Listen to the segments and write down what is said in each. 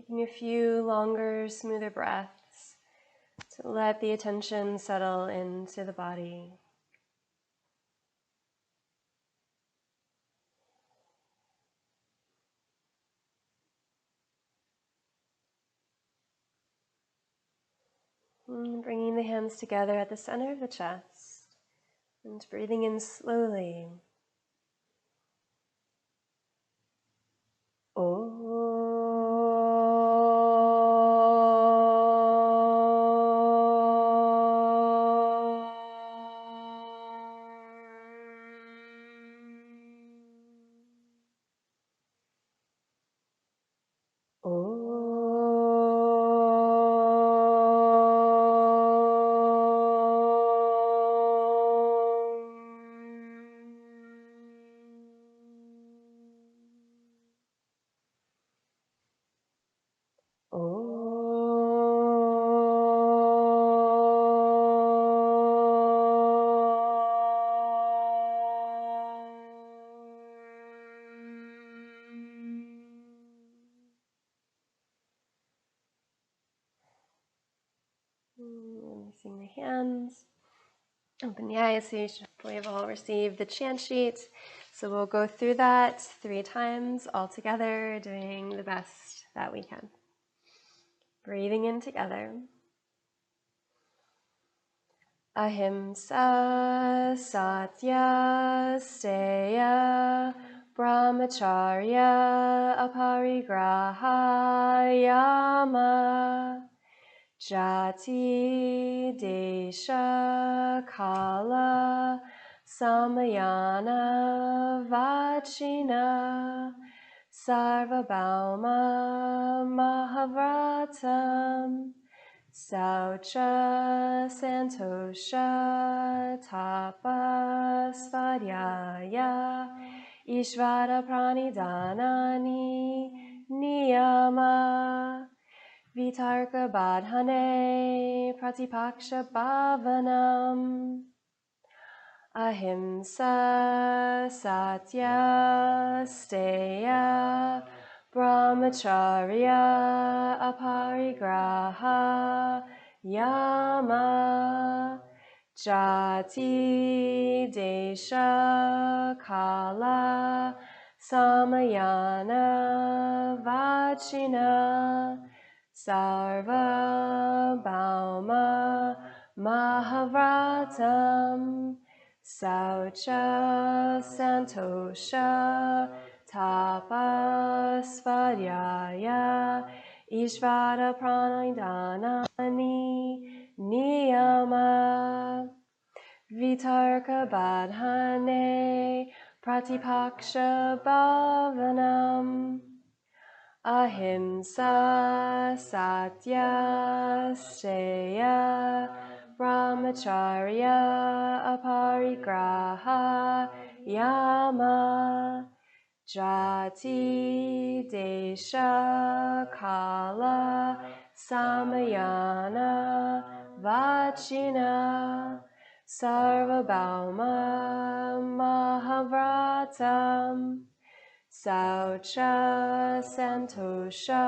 Taking a few longer, smoother breaths to let the attention settle into the body. And bringing the hands together at the center of the chest and breathing in slowly. Releasing the hands. Open the eyes, so you should hopefully have all received the chant sheet. So we'll go through that 3 times all together, doing the best that we can. Breathing in together. Ahimsa Satya Steya Brahmacharya Aparigraha Yama Jati Desha Kala Samayana Vachina Sarvabhauma Mahavratam Saucha Santosha Tapa Svadhyaya Ishvara Pranidhanani Niyama Vitarka Badhane Pratipaksha Bhavanam Ahimsa Satya Steya Brahmacharya Aparigraha Yama Jati Desha Kala Samayana Vachina Sarva Bhauma Mahavratam Saucha Santosha Tapa Svadhyaya Ishvara Pranidhanani Niyama Vitarka Badhane Pratipaksha Bhavanam Ahimsa Satya Steya Brahmacharya Aparigraha Yama Jati Desha Kala Samayana Vachina Sarvabhauma Mahavratam Saucha Santosha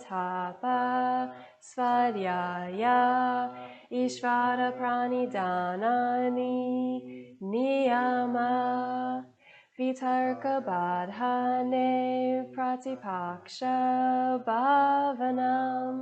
Tapa Svadhyaya Ishvara Pranidhanani Niyama Vitarka Badhane Pratipaksha Bhavanam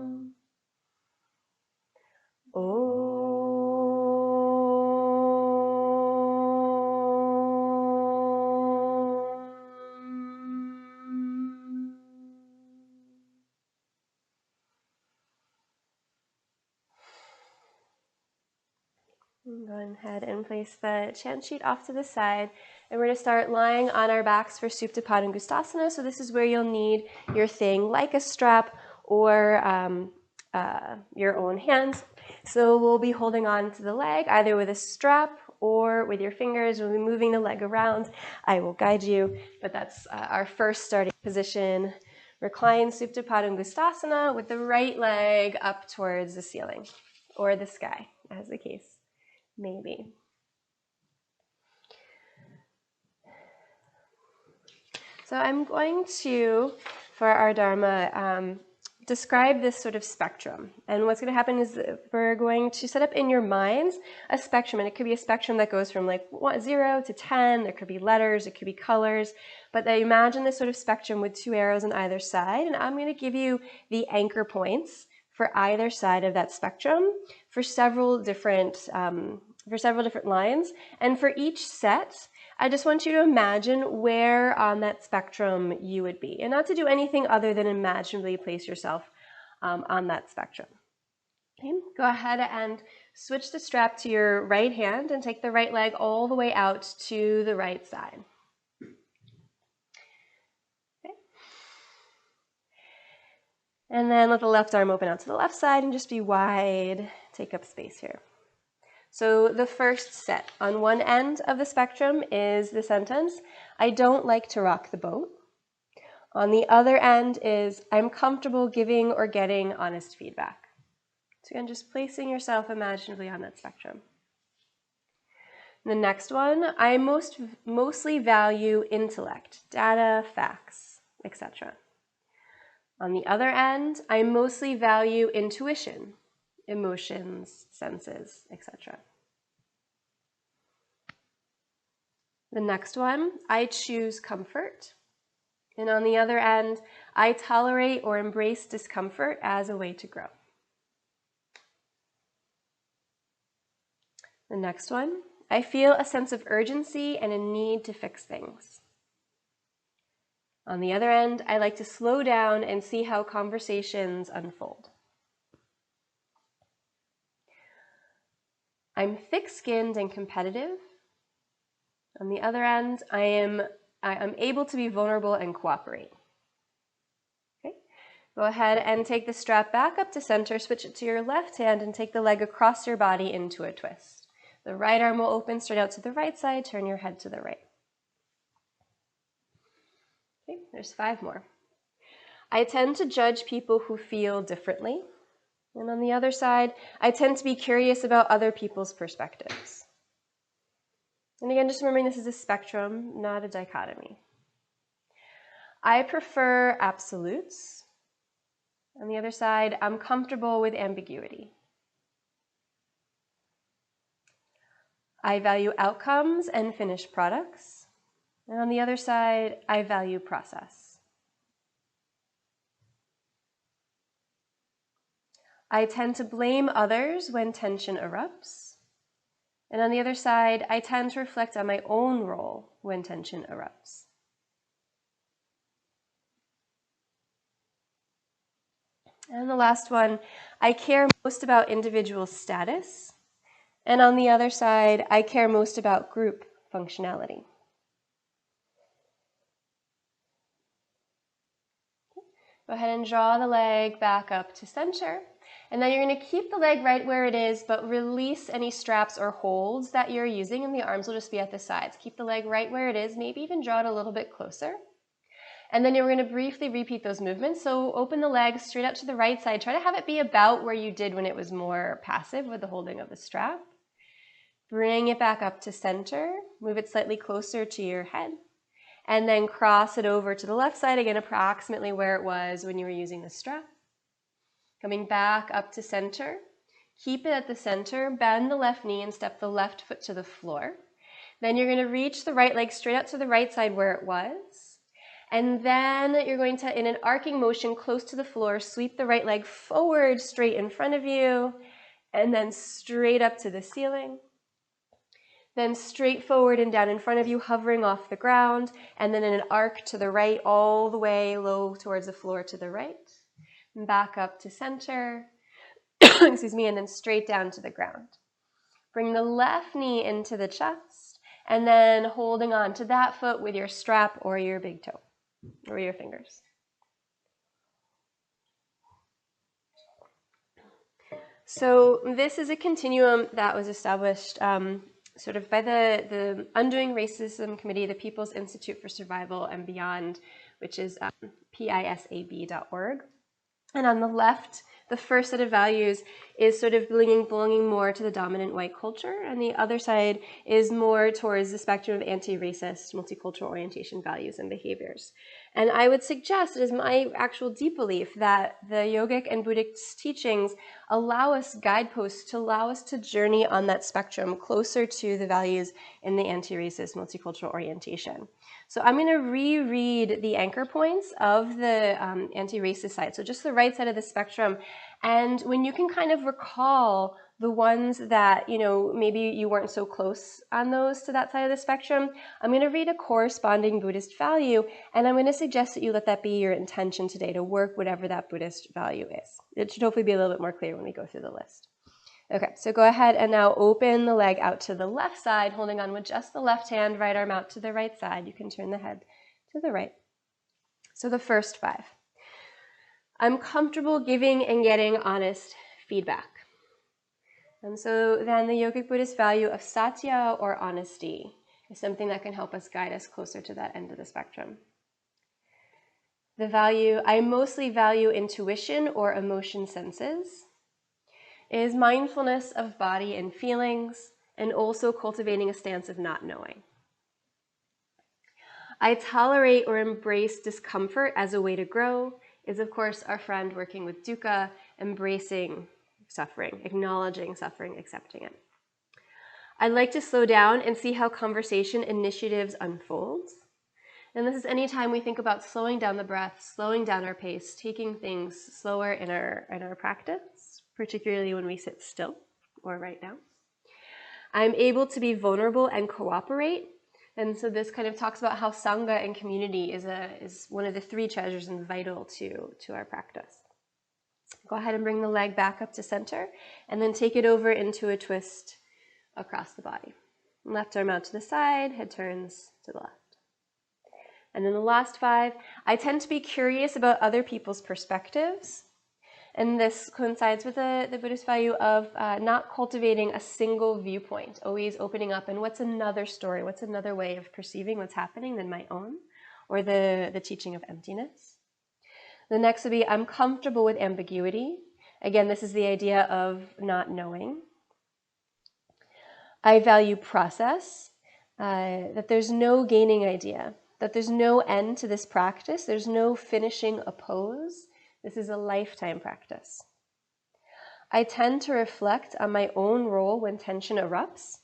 Go ahead and place the chant sheet off to the side, and we're going to start lying on our backs for Supta Padangustasana. So this is where you'll need your thing like a strap or your own hands. So we'll be holding on to the leg either with a strap or with your fingers. We'll be moving the leg around. I will guide you, but that's our first starting position. Recline Supta Padangustasana with the right leg up towards the ceiling or the sky, as the case maybe. So I'm going to, for our Dharma, describe this sort of spectrum. And what's going to happen is we're going to set up in your minds a spectrum, and it could be a spectrum that goes from like 0 to 10. There could be letters, it could be colors, but they imagine this sort of spectrum with 2 arrows on either side, and I'm going to give you the anchor points for either side of that spectrum for several different lines. And for each set, I just want you to imagine where on that spectrum you would be, and not to do anything other than imaginably place yourself on that spectrum. Okay, go ahead and switch the strap to your right hand and take the right leg all the way out to the right side. Okay. And then let the left arm open out to the left side and just be wide, take up space here. So the first set on one end of the spectrum is the sentence, I don't like to rock the boat. On the other end is, I'm comfortable giving or getting honest feedback. So again, just placing yourself imaginatively on that spectrum. The next one, I mostly value intellect, data, facts, etc. On the other end, I mostly value intuition, emotions, senses, etc. The next one, I choose comfort. And on the other end, I tolerate or embrace discomfort as a way to grow. The next one, I feel a sense of urgency and a need to fix things. On the other end, I like to slow down and see how conversations unfold. I'm thick-skinned and competitive. On the other end, I am able to be vulnerable and cooperate. Okay. Go ahead and take the strap back up to center, switch it to your left hand, and take the leg across your body into a twist. The right arm will open straight out to the right side, turn your head to the right. Okay, there's 5 more. I tend to judge people who feel differently. And on the other side, I tend to be curious about other people's perspectives. And again, just remembering this is a spectrum, not a dichotomy. I prefer absolutes. On the other side, I'm comfortable with ambiguity. I value outcomes and finished products. And on the other side, I value process. I tend to blame others when tension erupts. And on the other side, I tend to reflect on my own role when tension erupts. And the last one, I care most about individual status. And on the other side, I care most about group functionality. Go ahead and draw the leg back up to center. And then you're going to keep the leg right where it is, but release any straps or holds that you're using, and the arms will just be at the sides. Keep the leg right where it is, maybe even draw it a little bit closer. And then you're going to briefly repeat those movements. So open the leg straight out to the right side. Try to have it be about where you did when it was more passive with the holding of the strap. Bring it back up to center. Move it slightly closer to your head. And then cross it over to the left side, again, approximately where it was when you were using the strap. Coming back up to center. Keep it at the center. Bend the left knee and step the left foot to the floor. Then you're going to reach the right leg straight out to the right side where it was. And then you're going to, in an arcing motion close to the floor, sweep the right leg forward straight in front of you, and then straight up to the ceiling. Then straight forward and down in front of you, hovering off the ground, and then in an arc to the right, all the way low towards the floor to the right. And back up to center, excuse me, and then straight down to the ground. Bring the left knee into the chest, and then holding on to that foot with your strap or your big toe, or your fingers. So this is a continuum that was established sort of by the Undoing Racism Committee, the People's Institute for Survival and Beyond, which is pisab.org. And on the left, the first set of values is sort of belonging more to the dominant white culture, and the other side is more towards the spectrum of anti-racist, multicultural orientation values and behaviors. And I would suggest, it is my actual deep belief, that the yogic and Buddhist teachings allow us guideposts to allow us to journey on that spectrum closer to the values in the anti-racist, multicultural orientation. So I'm going to reread the anchor points of the anti-racist side, so just the right side of the spectrum. And when you can kind of recall the ones that, you know, maybe you weren't so close on those to that side of the spectrum, I'm going to read a corresponding Buddhist value, and I'm going to suggest that you let that be your intention today to work whatever that Buddhist value is. It should hopefully be a little bit more clear when we go through the list. Okay, so go ahead and now open the leg out to the left side, holding on with just the left hand, right arm out to the right side. You can turn the head to the right. So the first 5. I'm comfortable giving and getting honest feedback. And so then the yogic Buddhist value of satya, or honesty, is something that can help us guide us closer to that end of the spectrum. The value, I mostly value intuition or emotion senses, is mindfulness of body and feelings, and also cultivating a stance of not knowing. I tolerate or embrace discomfort as a way to grow, is of course our friend working with dukkha, embracing suffering, acknowledging suffering, accepting it. I'd like to slow down and see how conversation initiatives unfold. And this is anytime we think about slowing down the breath, slowing down our pace, taking things slower in our practice, particularly when we sit still or right now. I'm able to be vulnerable and cooperate. And so this kind of talks about how Sangha and community is one of the 3 treasures and vital to our practice. Go ahead and bring the leg back up to center, and then take it over into a twist across the body. Left arm out to the side, head turns to the left. And then the last 5, I tend to be curious about other people's perspectives. And this coincides with the Buddhist value of not cultivating a single viewpoint, always opening up and what's another story, what's another way of perceiving what's happening than my own, or the teaching of emptiness. The next would be, I'm comfortable with ambiguity. Again, this is the idea of not knowing. I value process, that there's no gaining idea, that there's no end to this practice, there's no finishing a pose. This is a lifetime practice. I tend to reflect on my own role when tension erupts,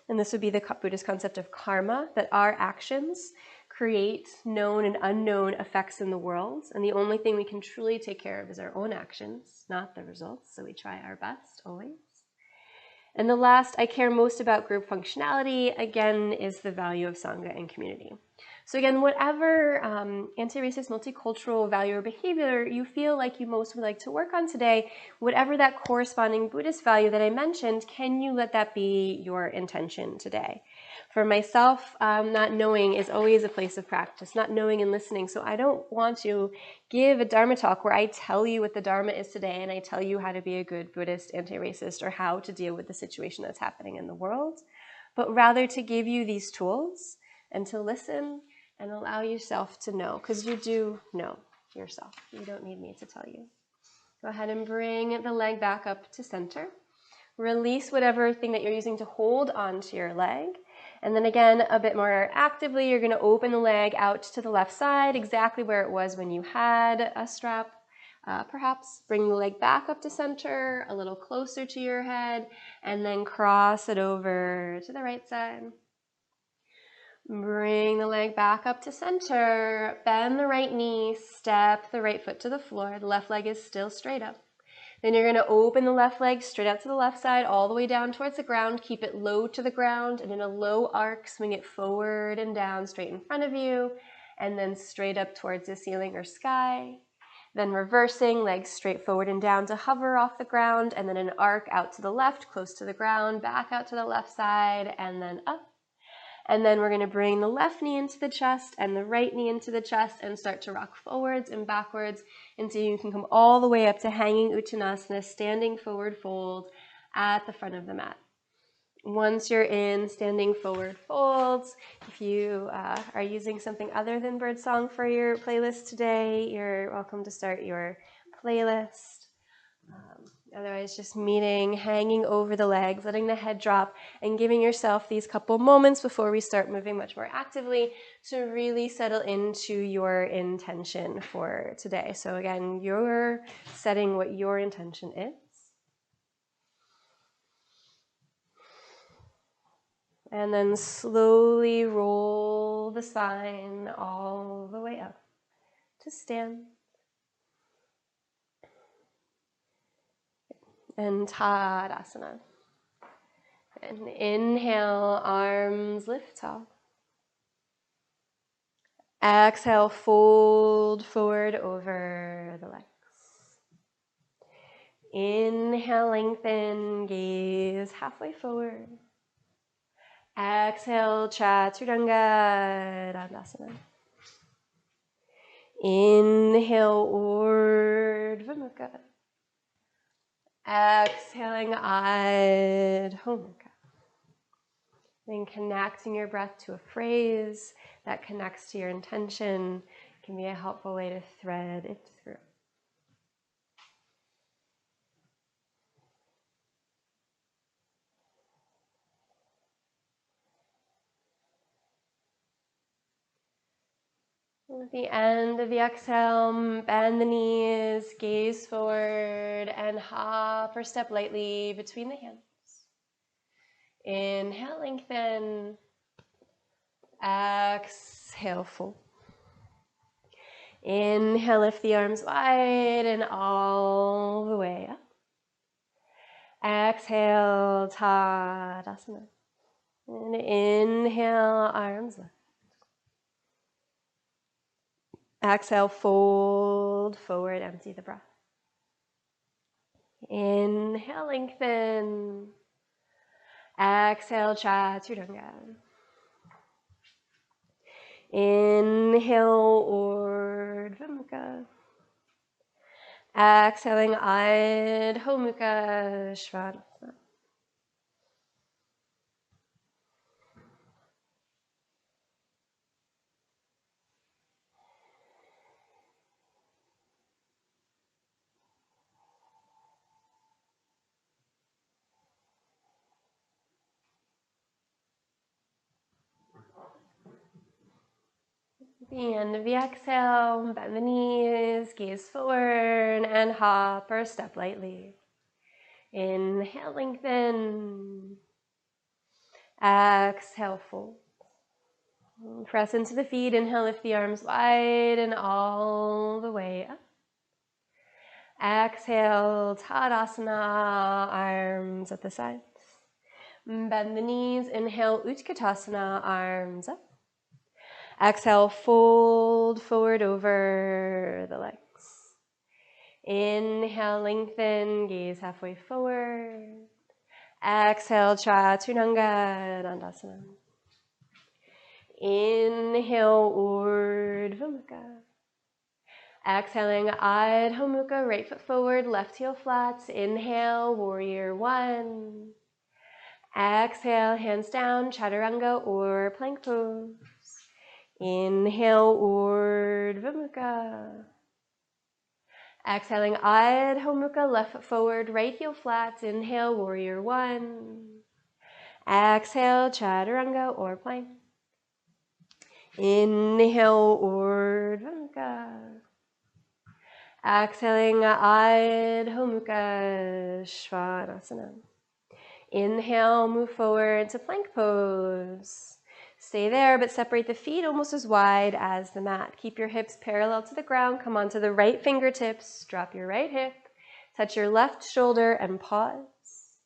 and this would be the Buddhist concept of karma, that our actions create known and unknown effects in the world, and the only thing we can truly take care of is our own actions, not the results, so we try our best always. And the last, I care most about group functionality, again, is the value of Sangha and community. So again, whatever anti-racist, multicultural value or behavior you feel like you most would like to work on today, whatever that corresponding Buddhist value that I mentioned, can you let that be your intention today? For myself, not knowing is always a place of practice, not knowing and listening. So I don't want to give a Dharma talk where I tell you what the Dharma is today and I tell you how to be a good Buddhist anti-racist or how to deal with the situation that's happening in the world, but rather to give you these tools and to listen and allow yourself to know, because you do know yourself. You don't need me to tell you. Go ahead and bring the leg back up to center. Release whatever thing that you're using to hold onto your leg. And then again, a bit more actively, you're going to open the leg out to the left side, exactly where it was when you had a strap. Perhaps bring the leg back up to center, a little closer to your head, and then cross it over to the right side. Bring the leg back up to center, bend the right knee, step the right foot to the floor. The left leg is still straight up. Then you're going to open the left leg straight out to the left side, all the way down towards the ground. Keep it low to the ground, and in a low arc, swing it forward and down straight in front of you, and then straight up towards the ceiling or sky. Then reversing, legs straight forward and down to hover off the ground, and then an arc out to the left, close to the ground, back out to the left side, and then up. And then we're going to bring the left knee into the chest and the right knee into the chest and start to rock forwards and backwards until you can come all the way up to hanging Uttanasana, standing forward fold at the front of the mat. Once you're in standing forward folds, if you are using something other than birdsong for your playlist today, you're welcome to start your playlist. Otherwise, just meeting, hanging over the legs, letting the head drop, and giving yourself these couple moments before we start moving much more actively to really settle into your intention for today. So again, you're setting what your intention is. And then slowly roll the spine all the way up to stand. And Tadasana. And inhale, arms lift tall. Exhale, fold forward over the legs. Inhale, lengthen, gaze halfway forward. Exhale, Chaturanga Dandasana. Inhale, Urdhva Mukha. Exhaling, Adho Mukha. Then connecting your breath to a phrase that connects to your intention can be a helpful way to thread it through. At the end of the exhale, bend the knees, gaze forward, and hop or step lightly between the hands. Inhale, lengthen. Exhale, fold. Inhale, lift the arms wide and all the way up. Exhale, Tadasana. And inhale, arms lift. Exhale, fold forward, empty the breath. Inhale, lengthen. Exhale, Chaturanga. Inhale, Urdhva Mukha. Exhaling, Adho Mukha Svanasana. The end of the exhale, bend the knees, gaze forward, and hop or step lightly. Inhale, lengthen. Exhale, fold. Press into the feet, inhale, lift the arms wide and all the way up. Exhale, Tadasana, arms at the sides. Bend the knees, inhale, Utkatasana, arms up. Exhale, fold forward over the legs. Inhale, lengthen, gaze halfway forward. Exhale, Chaturanga Dandasana. Inhale, Urdhva Mukha. Exhaling, Adho Mukha, right foot forward, left heel flat. Inhale, Warrior One. Exhale, hands down, Chaturanga or plank pose. Inhale, Urdhva Mukha. Exhaling, Adho Mukha, left foot forward, right heel flat. Inhale, Warrior One. Exhale, Chaturanga or plank. Inhale, Urdhva Mukha. Exhaling, Adho Mukha Svanasana. Inhale, move forward to plank pose. Stay there, but separate the feet almost as wide as the mat. Keep your hips parallel to the ground. Come onto the right fingertips. Drop your right hip. Touch your left shoulder and pause.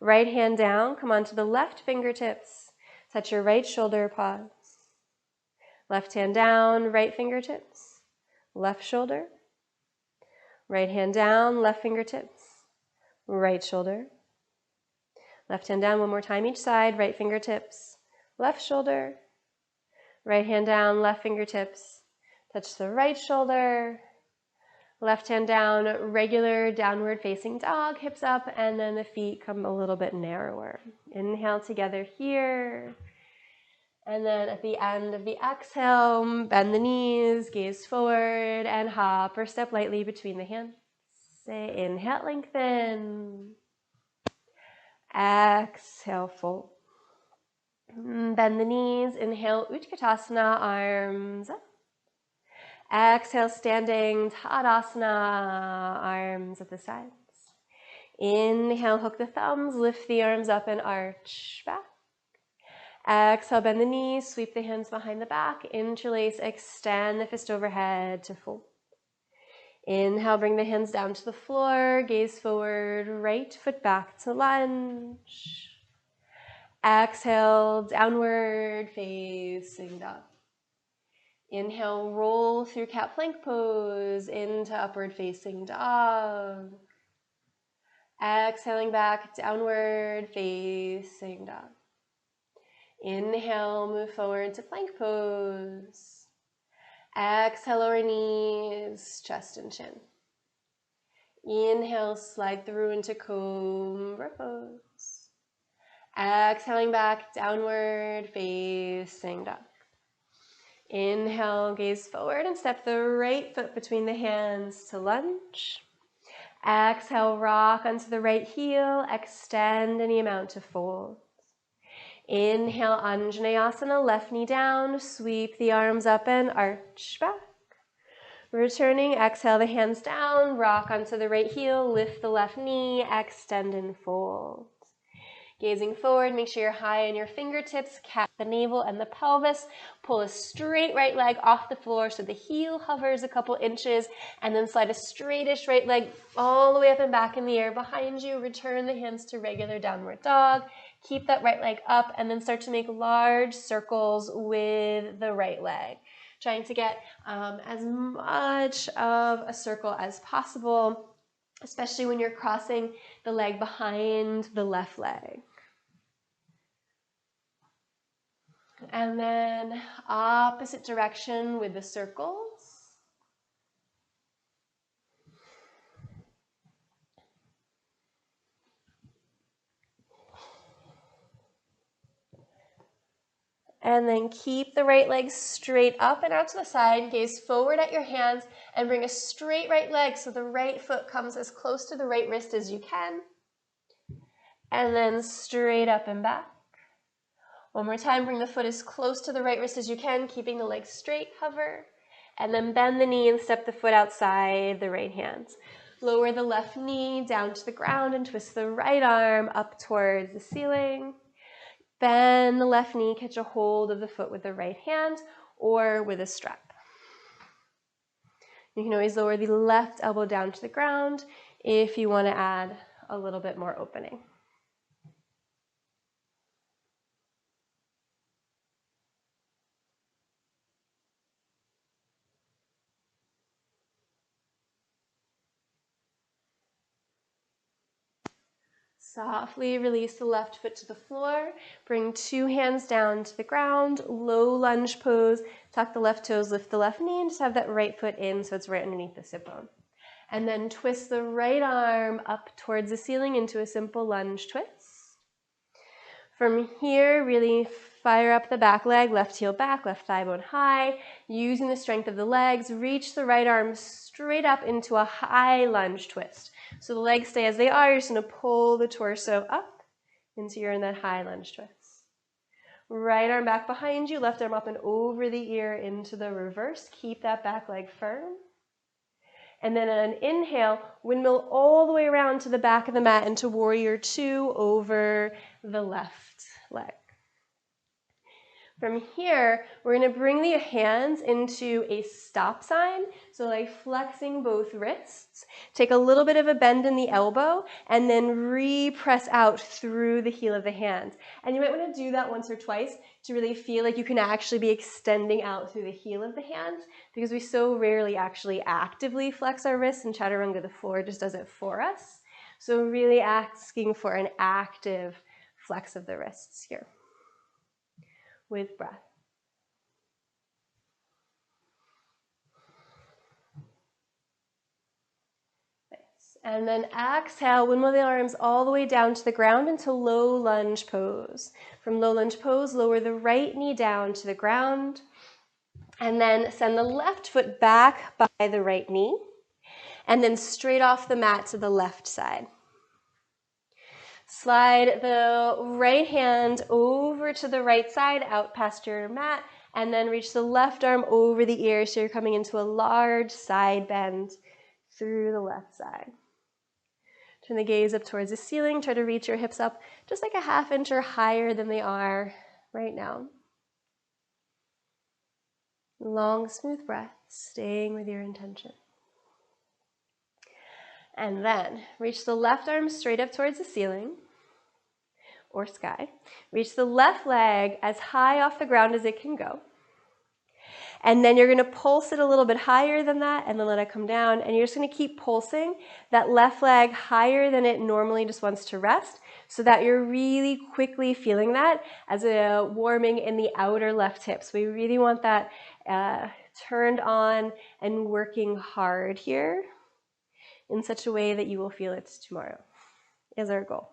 Right hand down. Come onto the left fingertips. Touch your right shoulder, pause. Left hand down, right fingertips. Left shoulder. Right hand down, left fingertips. Right shoulder. Left hand down one more time each side. Right fingertips. Left shoulder, right hand down, left fingertips, touch the right shoulder, left hand down, regular downward facing dog, hips up, and then the feet come a little bit narrower. Inhale together here, And then at the end of the exhale, bend the knees, gaze forward, and hop or step lightly between the hands. Say inhale, lengthen. Exhale, fold. Bend the knees, inhale, Utkatasana, arms up. Exhale, standing, Tadasana, arms at the sides. Inhale, hook the thumbs, lift the arms up and arch back. Exhale, bend the knees, sweep the hands behind the back, interlace, extend the fist overhead to fold. Inhale, bring the hands down to the floor, gaze forward, right foot back to lunge. Exhale, downward facing dog. Inhale, roll through cat plank pose into upward facing dog. Exhaling back, downward facing dog. Inhale, move forward to plank pose. Exhale, lower knees, chest and chin. Inhale, slide through into cobra pose. Exhaling back, downward facing dog. Inhale, gaze forward and step the right foot between the hands to lunge. Exhale, rock onto the right heel, extend any amount to fold. Inhale, Anjaneyasana, left knee down, sweep the arms up and arch back. Returning, exhale the hands down, rock onto the right heel, lift the left knee, extend and fold. Gazing forward, make sure you're high in your fingertips, cap the navel and the pelvis. Pull a straight right leg off the floor so the heel hovers a couple inches, and then slide a straightish right leg all the way up and back in the air behind you. Return the hands to regular downward dog. Keep that right leg up, and then start to make large circles with the right leg. Trying to get as much of a circle as possible, especially when you're crossing the leg behind the left leg. And then opposite direction with the circles. And then keep the right leg straight up and out to the side. Gaze forward at your hands and bring a straight right leg so the right foot comes as close to the right wrist as you can. And then straight up and back. One more time, bring the foot as close to the right wrist as you can, keeping the leg straight, hover. And then bend the knee and step the foot outside the right hand. Lower the left knee down to the ground and twist the right arm up towards the ceiling. Bend the left knee, catch a hold of the foot with the right hand or with a strap. You can always lower the left elbow down to the ground if you want to add a little bit more opening. Softly release the left foot to the floor. Bring two hands down to the ground. Low lunge pose. Tuck the left toes, lift the left knee, and just have that right foot in so it's right underneath the sit bone. And then twist the right arm up towards the ceiling into a simple lunge twist. From here, really fire up the back leg, left heel back, left thigh bone high. Using the strength of the legs, reach the right arm straight up into a high lunge twist. So the legs stay as they are. You're just going to pull the torso up into you're in that high lunge twist. Right arm back behind you, left arm up and over the ear into the reverse. Keep that back leg firm. And then on an inhale, windmill all the way around to the back of the mat into warrior two over the left leg. From here, we're going to bring the hands into a stop sign. So like flexing both wrists. Take a little bit of a bend in the elbow and then re-press out through the heel of the hand. And you might want to do that once or twice to really feel like you can actually be extending out through the heel of the hand, because we so rarely actually actively flex our wrists, and chaturanga, the floor just does it for us. So really asking for an active flex of the wrists here with breath. Nice. And then exhale, windmill the arms all the way down to the ground into low lunge pose. From low lunge pose, lower the right knee down to the ground. And then send the left foot back by the right knee. And then straight off the mat to the left side. Slide the right hand over to the right side, out past your mat, and then reach the left arm over the ear so you're coming into a large side bend through the left side. Turn the gaze up towards the ceiling. Try to reach your hips up just like a ½ inch or higher than they are right now. Long, smooth breath, staying with your intention. And then reach the left arm straight up towards the ceiling or sky. Reach the left leg as high off the ground as it can go. And then you're going to pulse it a little bit higher than that and then let it come down. And you're just going to keep pulsing that left leg higher than it normally just wants to rest so that you're really quickly feeling that as a warming in the outer left hip. So we really want that turned on and working hard here in such a way that you will feel it tomorrow is our goal.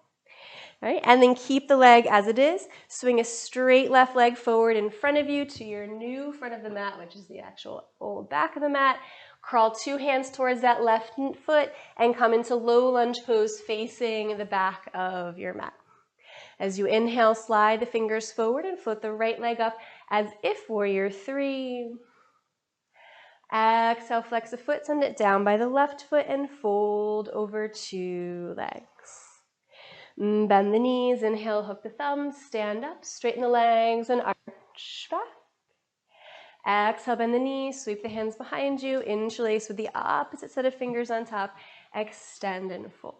All right, and then keep the leg as it is. Swing a straight left leg forward in front of you to your new front of the mat, which is the actual old back of the mat. Crawl 2 hands towards that left foot and come into low lunge pose facing the back of your mat. As you inhale, slide the fingers forward and float the right leg up as if warrior 3. Exhale, flex the foot, send it down by the left foot and fold over 2 legs. Bend the knees, inhale, hook the thumbs, stand up, straighten the legs and arch back. Exhale, bend the knees, sweep the hands behind you, interlace with the opposite set of fingers on top, extend and fold.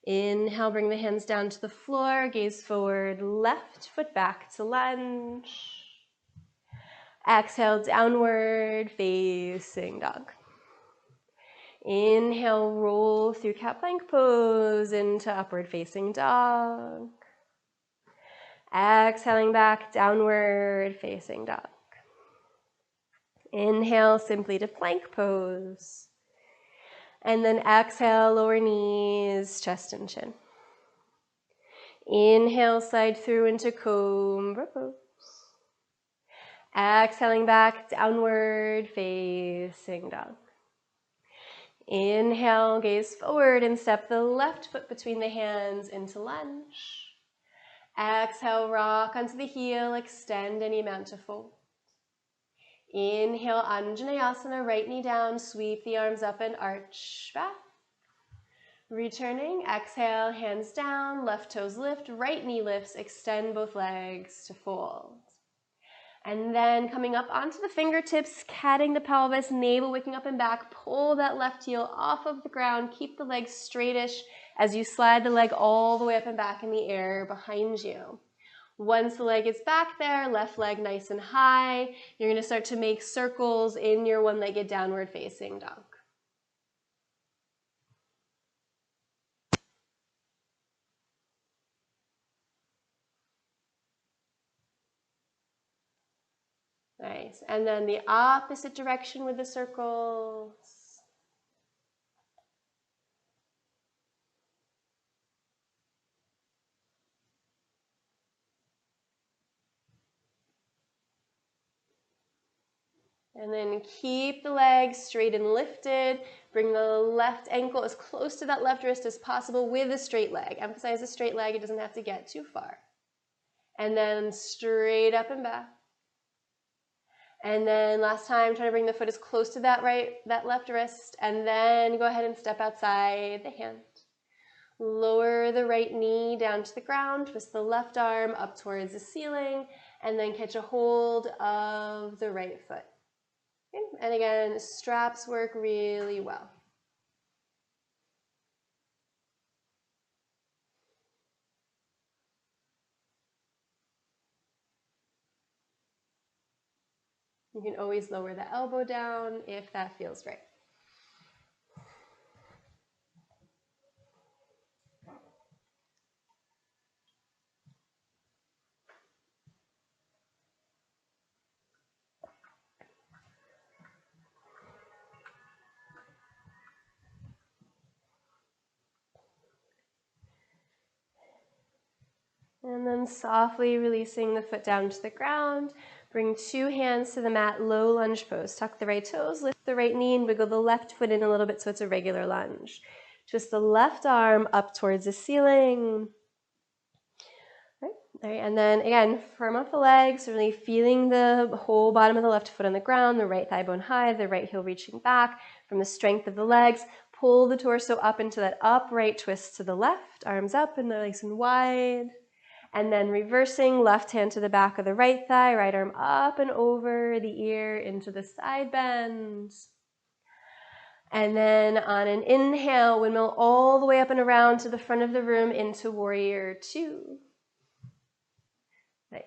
Inhale, bring the hands down to the floor, gaze forward, left foot back to lunge. Exhale, downward facing dog. Inhale, roll through cat plank pose into upward facing dog. Exhaling back, downward facing dog. Inhale simply to plank pose. And then exhale, lower knees, chest and chin. Inhale, slide through into cobra pose. Exhaling back, downward facing dog. Inhale, gaze forward and step the left foot between the hands into lunge. Exhale, rock onto the heel, extend any amount to fold. Inhale, Anjaneyasana, right knee down, sweep the arms up and arch back. Returning, exhale, hands down, left toes lift, right knee lifts, extend both legs to fold. And then coming up onto the fingertips, catting the pelvis, navel wicking up and back, pull that left heel off of the ground, keep the leg straightish as you slide the leg all the way up and back in the air behind you. Once the leg is back there, left leg nice and high, you're going to start to make circles in your one-legged downward facing dog. Nice. And then the opposite direction with the circles. And then keep the legs straight and lifted. Bring the left ankle as close to that left wrist as possible with a straight leg. Emphasize the straight leg. It doesn't have to get too far. And then straight up and back. And then last time, try to bring the foot as close to that left wrist. And then go ahead and step outside the hand. Lower the right knee down to the ground. Twist the left arm up towards the ceiling. And then catch a hold of the right foot. Okay. And again, straps work really well. You can always lower the elbow down if that feels right. And then softly releasing the foot down to the ground. Bring 2 hands to the mat, low lunge pose. Tuck the right toes, lift the right knee, and wiggle the left foot in a little bit so it's a regular lunge. Twist the left arm up towards the ceiling. All right, and then again, firm up the legs, really feeling the whole bottom of the left foot on the ground, the right thigh bone high, the right heel reaching back. From the strength of the legs, pull the torso up into that upright twist to the left, arms up and nice and wide. And then reversing, left hand to the back of the right thigh, right arm up and over the ear into the side bend. And then on an inhale, windmill all the way up and around to the front of the room into warrior 2. Nice.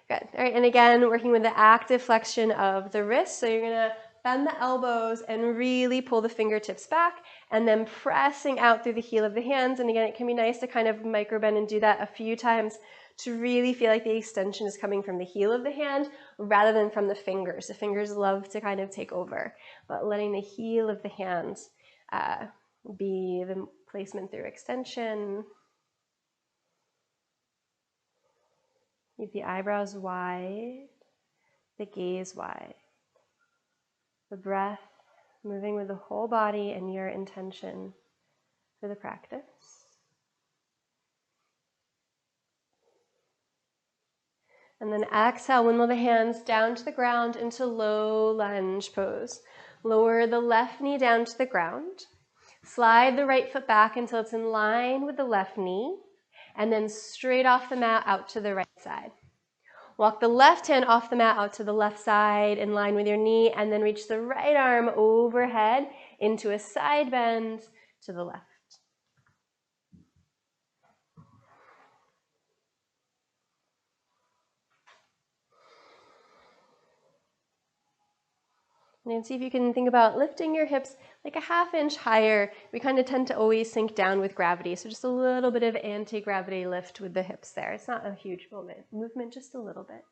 Good. All right, and again, working with the active flexion of the wrist. So you're gonna bend the elbows and really pull the fingertips back, and then pressing out through the heel of the hands. And again, it can be nice to kind of micro bend and do that a few times to really feel like the extension is coming from the heel of the hand rather than from the fingers. The fingers love to kind of take over, but letting the heel of the hands be the placement through extension. Keep the eyebrows wide, the gaze wide. The breath moving with the whole body and your intention for the practice. And then exhale, windmill the hands down to the ground into low lunge pose. Lower the left knee down to the ground. Slide the right foot back until it's in line with the left knee, and then straight off the mat out to the right side. Walk the left hand off the mat out to the left side in line with your knee, and then reach the right arm overhead into a side bend to the left. And see if you can think about lifting your hips like a ½ inch higher. We kind of tend to always sink down with gravity, so just a little bit of anti-gravity lift with the hips there. It's not a huge movement, just a little bit.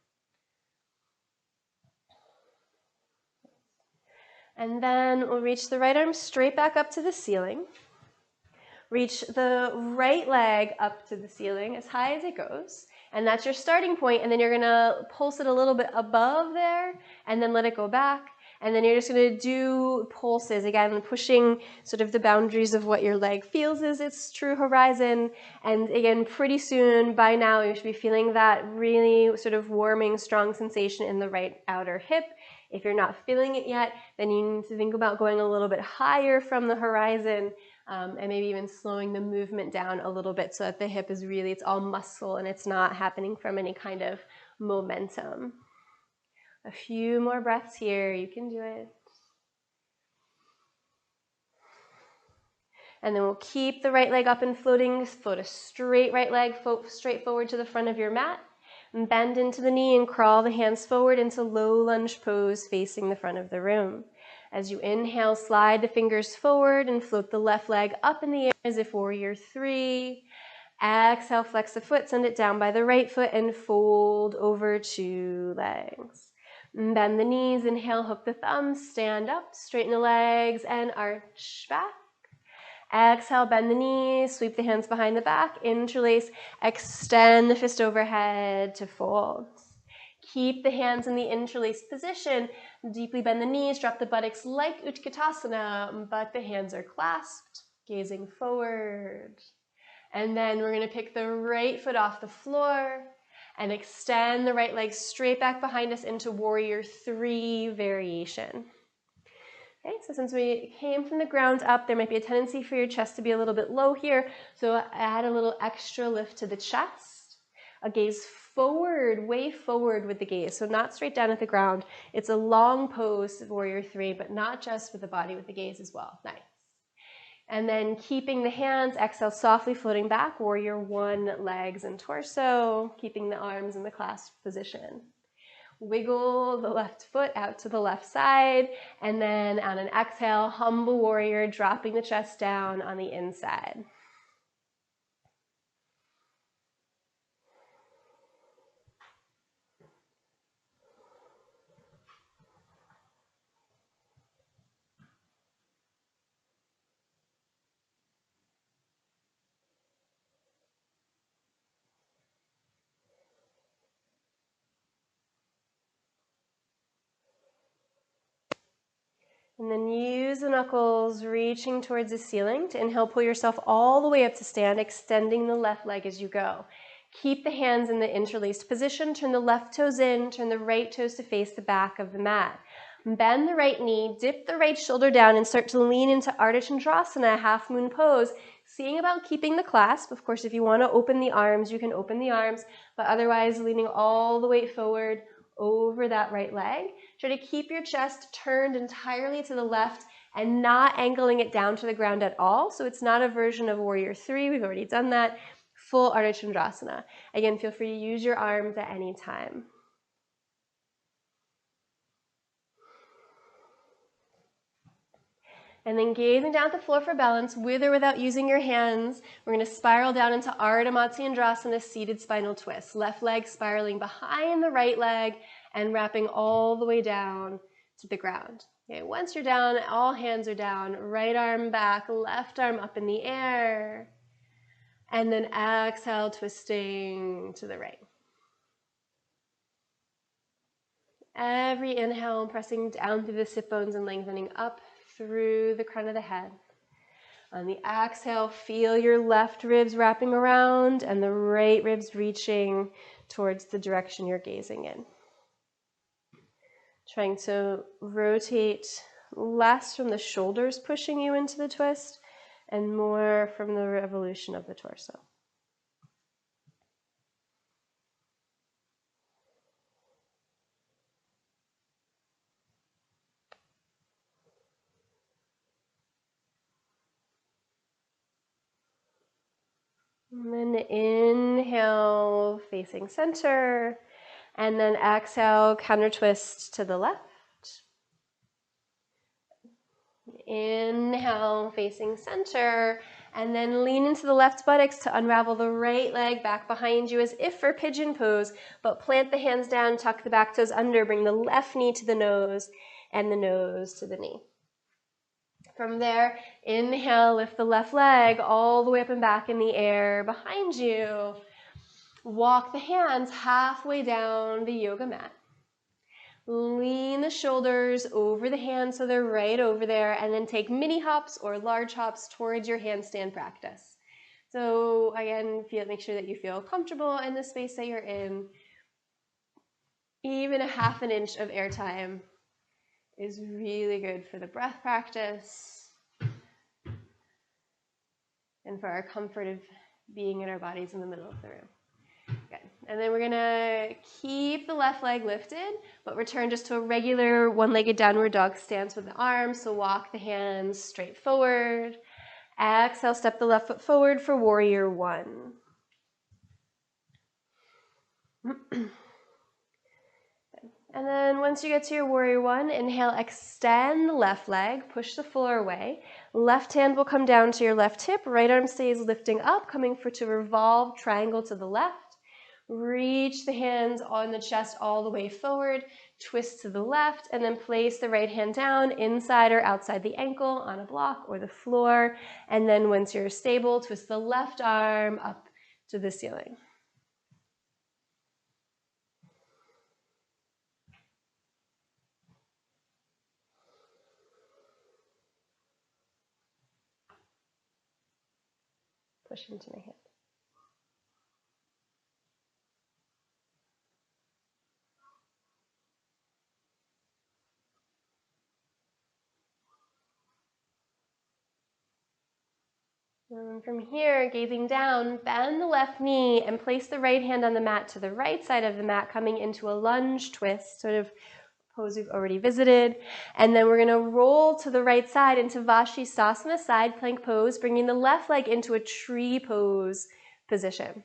And then we'll reach the right arm straight back up to the ceiling. Reach the right leg up to the ceiling as high as it goes. And that's your starting point. And then you're gonna pulse it a little bit above there and then let it go back. And then you're just gonna do pulses, again, pushing sort of the boundaries of what your leg feels is its true horizon. And again, pretty soon, by now, you should be feeling that really sort of warming, strong sensation in the right outer hip. If you're not feeling it yet, then you need to think about going a little bit higher from the horizon, and maybe even slowing the movement down a little bit so that the hip is really, it's all muscle and it's not happening from any kind of momentum. A few more breaths here, you can do it. And then we'll keep the right leg up and floating, float a straight right leg straight forward to the front of your mat. And bend into the knee and crawl the hands forward into low lunge pose facing the front of the room. As you inhale, slide the fingers forward and float the left leg up in the air as if warrior 3. Exhale, flex the foot, send it down by the right foot and fold over 2 legs. And bend the knees, inhale, hook the thumbs, stand up, straighten the legs and arch back. Exhale, bend the knees, sweep the hands behind the back, interlace, extend the fist overhead to fold. Keep the hands in the interlaced position, deeply bend the knees, drop the buttocks like Utkatasana, but the hands are clasped, gazing forward. And then we're gonna pick the right foot off the floor and extend the right leg straight back behind us into warrior 3 variation. Okay, so since we came from the ground up, there might be a tendency for your chest to be a little bit low here, so add a little extra lift to the chest. A gaze forward, way forward with the gaze, so not straight down at the ground. It's a long pose, warrior 3, but not just with the body, with the gaze as well. Nice. And then keeping the hands, exhale, softly floating back, warrior 1, legs and torso, keeping the arms in the clasped position. Wiggle the left foot out to the left side, and then on an exhale, humble warrior, dropping the chest down on the inside. And then use the knuckles reaching towards the ceiling. To inhale, pull yourself all the way up to stand, extending the left leg as you go. Keep the hands in the interlaced position. Turn the left toes in, turn the right toes to face the back of the mat. Bend the right knee, dip the right shoulder down, and start to lean into Ardha Chandrasana, half moon pose. Seeing about keeping the clasp. Of course, if you want to open the arms, you can open the arms, but otherwise leaning all the way forward over that right leg. Try to keep your chest turned entirely to the left and not angling it down to the ground at all. So it's not a version of Warrior 3. We've already done that. Full Ardha Chandrasana. Again, feel free to use your arms at any time. And then gazing down at the floor for balance, with or without using your hands, we're going to spiral down into Ardha Matsyendrasana, seated spinal twist. Left leg spiraling behind the right leg and wrapping all the way down to the ground. Okay, once you're down, all hands are down. Right arm back, left arm up in the air. And then exhale, twisting to the right. Every inhale, pressing down through the sit bones and lengthening up through the crown of the head. On the exhale, feel your left ribs wrapping around and the right ribs reaching towards the direction you're gazing in. Trying to rotate less from the shoulders pushing you into the twist and more from the revolution of the torso. And then inhale, facing center, and then exhale, counter twist to the left. Inhale, facing center, and then lean into the left buttocks to unravel the right leg back behind you as if for pigeon pose, but plant the hands down, tuck the back toes under, bring the left knee to the nose and the nose to the knee. From there, inhale, lift the left leg all the way up and back in the air behind you. Walk the hands halfway down the yoga mat. Lean the shoulders over the hands so they're right over there, and then take mini hops or large hops towards your handstand practice. So again, make sure that you feel comfortable in the space that you're in. Even a half an inch of airtime is really good for the breath practice and for our comfort of being in our bodies in the middle of the room. Good. And then we're gonna keep the left leg lifted, but return just to a regular one-legged downward dog stance with the arms. So walk the hands straight forward. Exhale, step the left foot forward for Warrior 1. And then once you get to your Warrior 1, inhale, extend the left leg, push the floor away. Left hand will come down to your left hip, right arm stays lifting up, coming to revolve triangle to the left. Reach the hands on the chest all the way forward, twist to the left, and then place the right hand down inside or outside the ankle on a block or the floor. And then once you're stable, twist the left arm up to the ceiling. Push into my hand. And from here, gazing down, bend the left knee and place the right hand on the mat to the right side of the mat, coming into a lunge twist, sort of pose we've already visited. And then we're going to roll to the right side into Vashisthasana, side plank pose, bringing the left leg into a tree pose position.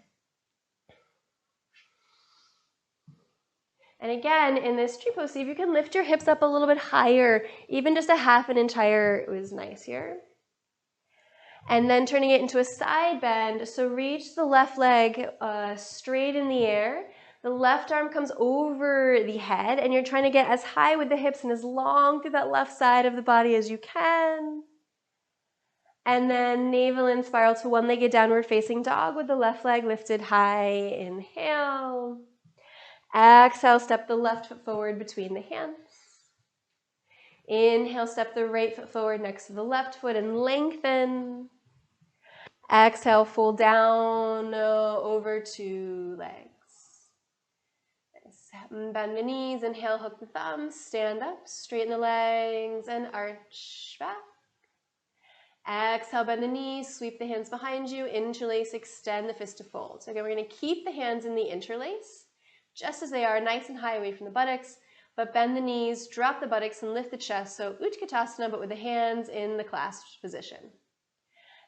And again, in this tree pose, see if you can lift your hips up a little bit higher, even just a half an inch higher is nice here. And then turning it into a side bend. So reach the left leg straight in the air. The left arm comes over the head, and you're trying to get as high with the hips and as long through that left side of the body as you can. And then navel in, spiral to one-legged downward facing dog with the left leg lifted high. Inhale. Exhale, step the left foot forward between the hands. Inhale, step the right foot forward next to the left foot and lengthen. Exhale, fold down over 2 legs. Nice. Bend the knees, inhale, hook the thumbs, stand up, straighten the legs, and arch back. Exhale, bend the knees, sweep the hands behind you, interlace, extend the fist to fold. So again, we're going to keep the hands in the interlace, just as they are, nice and high away from the buttocks, but bend the knees, drop the buttocks, and lift the chest, so Utkatasana, but with the hands in the clasped position.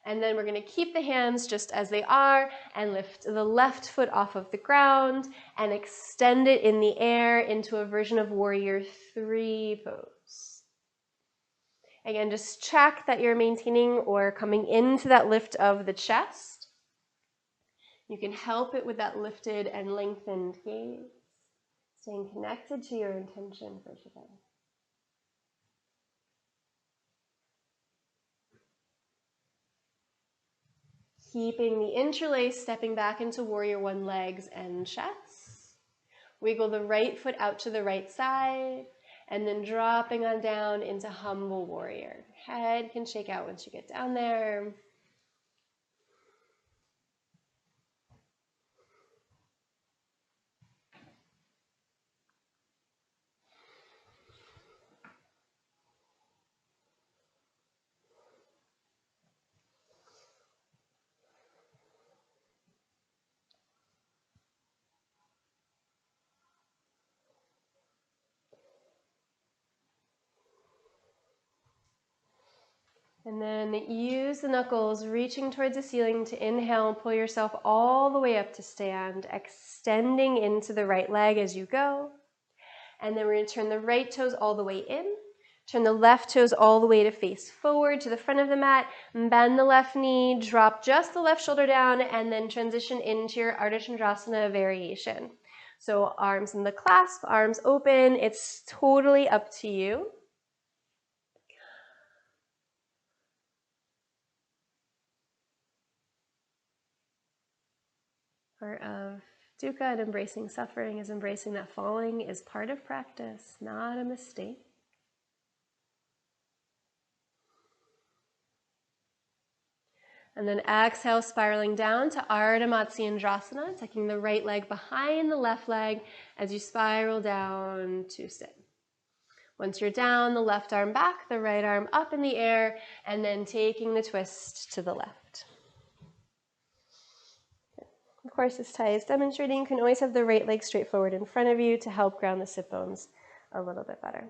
And then we're going to keep the hands just as they are and lift the left foot off of the ground and extend it in the air into a version of Warrior 3 pose. Again, just check that you're maintaining or coming into that lift of the chest. You can help it with that lifted and lengthened gaze, staying connected to your intention for today. Keeping the interlace, stepping back into Warrior 1 legs and chest. Wiggle the right foot out to the right side, and then dropping on down into Humble Warrior. Head can shake out once you get down there. And then use the knuckles, reaching towards the ceiling to inhale, pull yourself all the way up to stand, extending into the right leg as you go. And then we're going to turn the right toes all the way in, turn the left toes all the way to face forward to the front of the mat, bend the left knee, drop just the left shoulder down, and then transition into your Ardha Chandrasana variation. So arms in the clasp, arms open, it's totally up to you. Part of dukkha and embracing suffering is embracing that falling is part of practice, not a mistake. And then exhale, spiraling down to Ardha Matsyendrasana, taking the right leg behind the left leg as you spiral down to sit. Once you're down, the left arm back, the right arm up in the air, and then taking the twist to the left. Of course, as Tai is demonstrating, you can always have the right leg straight forward in front of you to help ground the sit bones a little bit better.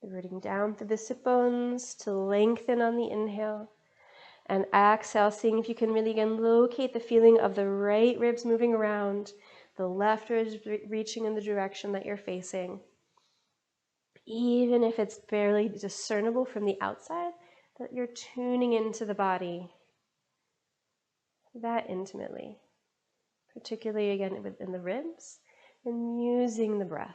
Rooting down through the sit bones to lengthen on the inhale. And exhale, seeing if you can really again locate the feeling of the right ribs moving around, the left ribs reaching in the direction that you're facing. Even if it's barely discernible from the outside, that you're tuning into the body that intimately, particularly again within the ribs, and using the breath.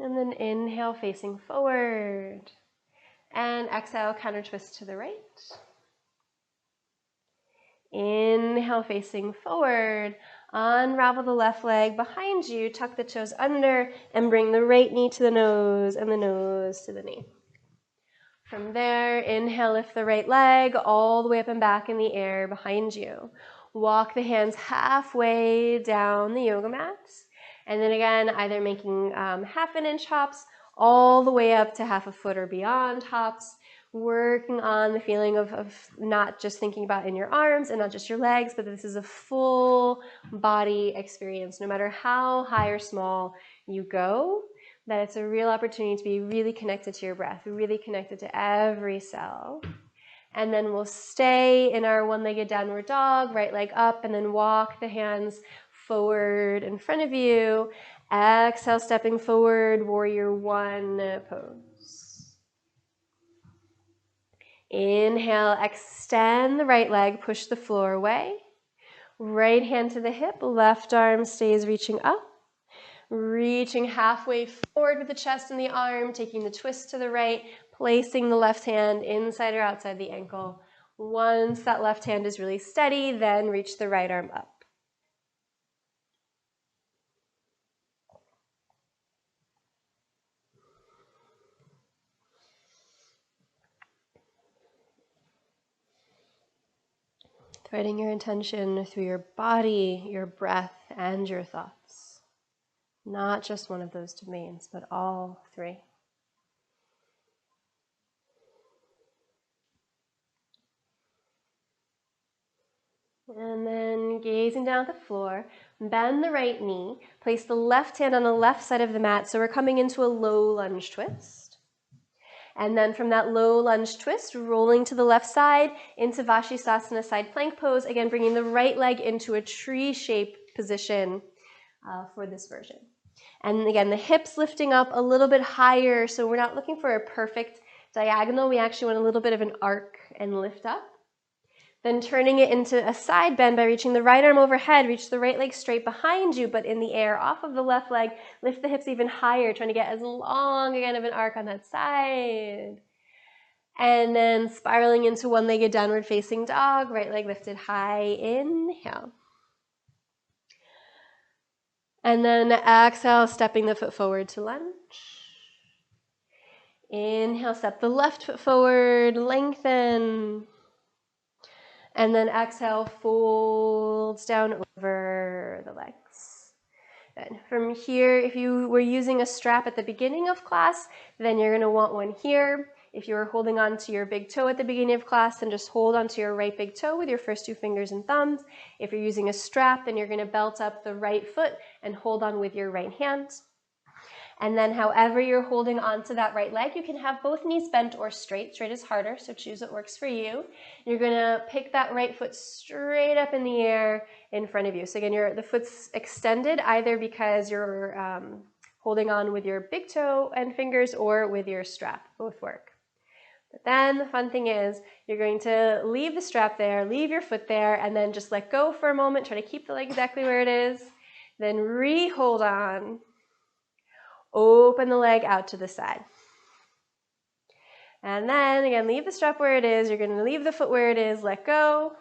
And then inhale, facing forward. And exhale, counter twist to the right. Inhale, facing forward. Unravel the left leg behind you, tuck the toes under, and bring the right knee to the nose and the nose to the knee. From there, inhale, lift the right leg all the way up and back in the air behind you. Walk the hands halfway down the yoga mat. And then again, either making half an inch hops all the way up to half a foot or beyond hops, working on the feeling of not just thinking about in your arms and not just your legs, but this is a full body experience. No matter how high or small you go, that it's a real opportunity to be really connected to your breath, really connected to every cell. And then we'll stay in our one-legged downward dog, right leg up, and then walk the hands forward in front of you. Exhale, stepping forward, Warrior 1 pose. Inhale, extend the right leg, push the floor away. Right hand to the hip, left arm stays reaching up. Reaching halfway forward with the chest and the arm, taking the twist to the right, placing the left hand inside or outside the ankle. Once that left hand is really steady, then reach the right arm up. Threading your intention through your body, your breath, and your thoughts. Not just one of those domains, but all three. And then gazing down at the floor, bend the right knee, place the left hand on the left side of the mat, so we're coming into a low lunge twist. And then from that low lunge twist, rolling to the left side into Vashisthasana side plank pose, again bringing the right leg into a tree-shaped position for this version. And again, the hips lifting up a little bit higher, so we're not looking for a perfect diagonal, we actually want a little bit of an arc and lift up. Then turning it into a side bend by reaching the right arm overhead, reach the right leg straight behind you, but in the air off of the left leg, lift the hips even higher, trying to get as long again of an arc on that side. And then spiraling into one-legged downward facing dog, right leg lifted high, inhale. And then exhale, stepping the foot forward to lunge. Inhale, step the left foot forward, lengthen. And then exhale, folds down over the legs. Good. From here, if you were using a strap at the beginning of class, then you're going to want one here. If you were holding on to your big toe at the beginning of class, then just hold onto your right big toe with your first two fingers and thumbs. If you're using a strap, then you're going to belt up the right foot and hold on with your right hand. And then however you're holding onto that right leg, you can have both knees bent or straight. Straight is harder, so choose what works for you. You're going to pick that right foot straight up in the air in front of you. So again, the foot's extended either because you're holding on with your big toe and fingers or with your strap. Both work. But then the fun thing is you're going to leave the strap there, leave your foot there, and then just let go for a moment. Try to keep the leg exactly where it is. Then re-hold on. Open the leg out to the side. And then again, leave the strap where it is. You're going to leave the foot where it is. Let go.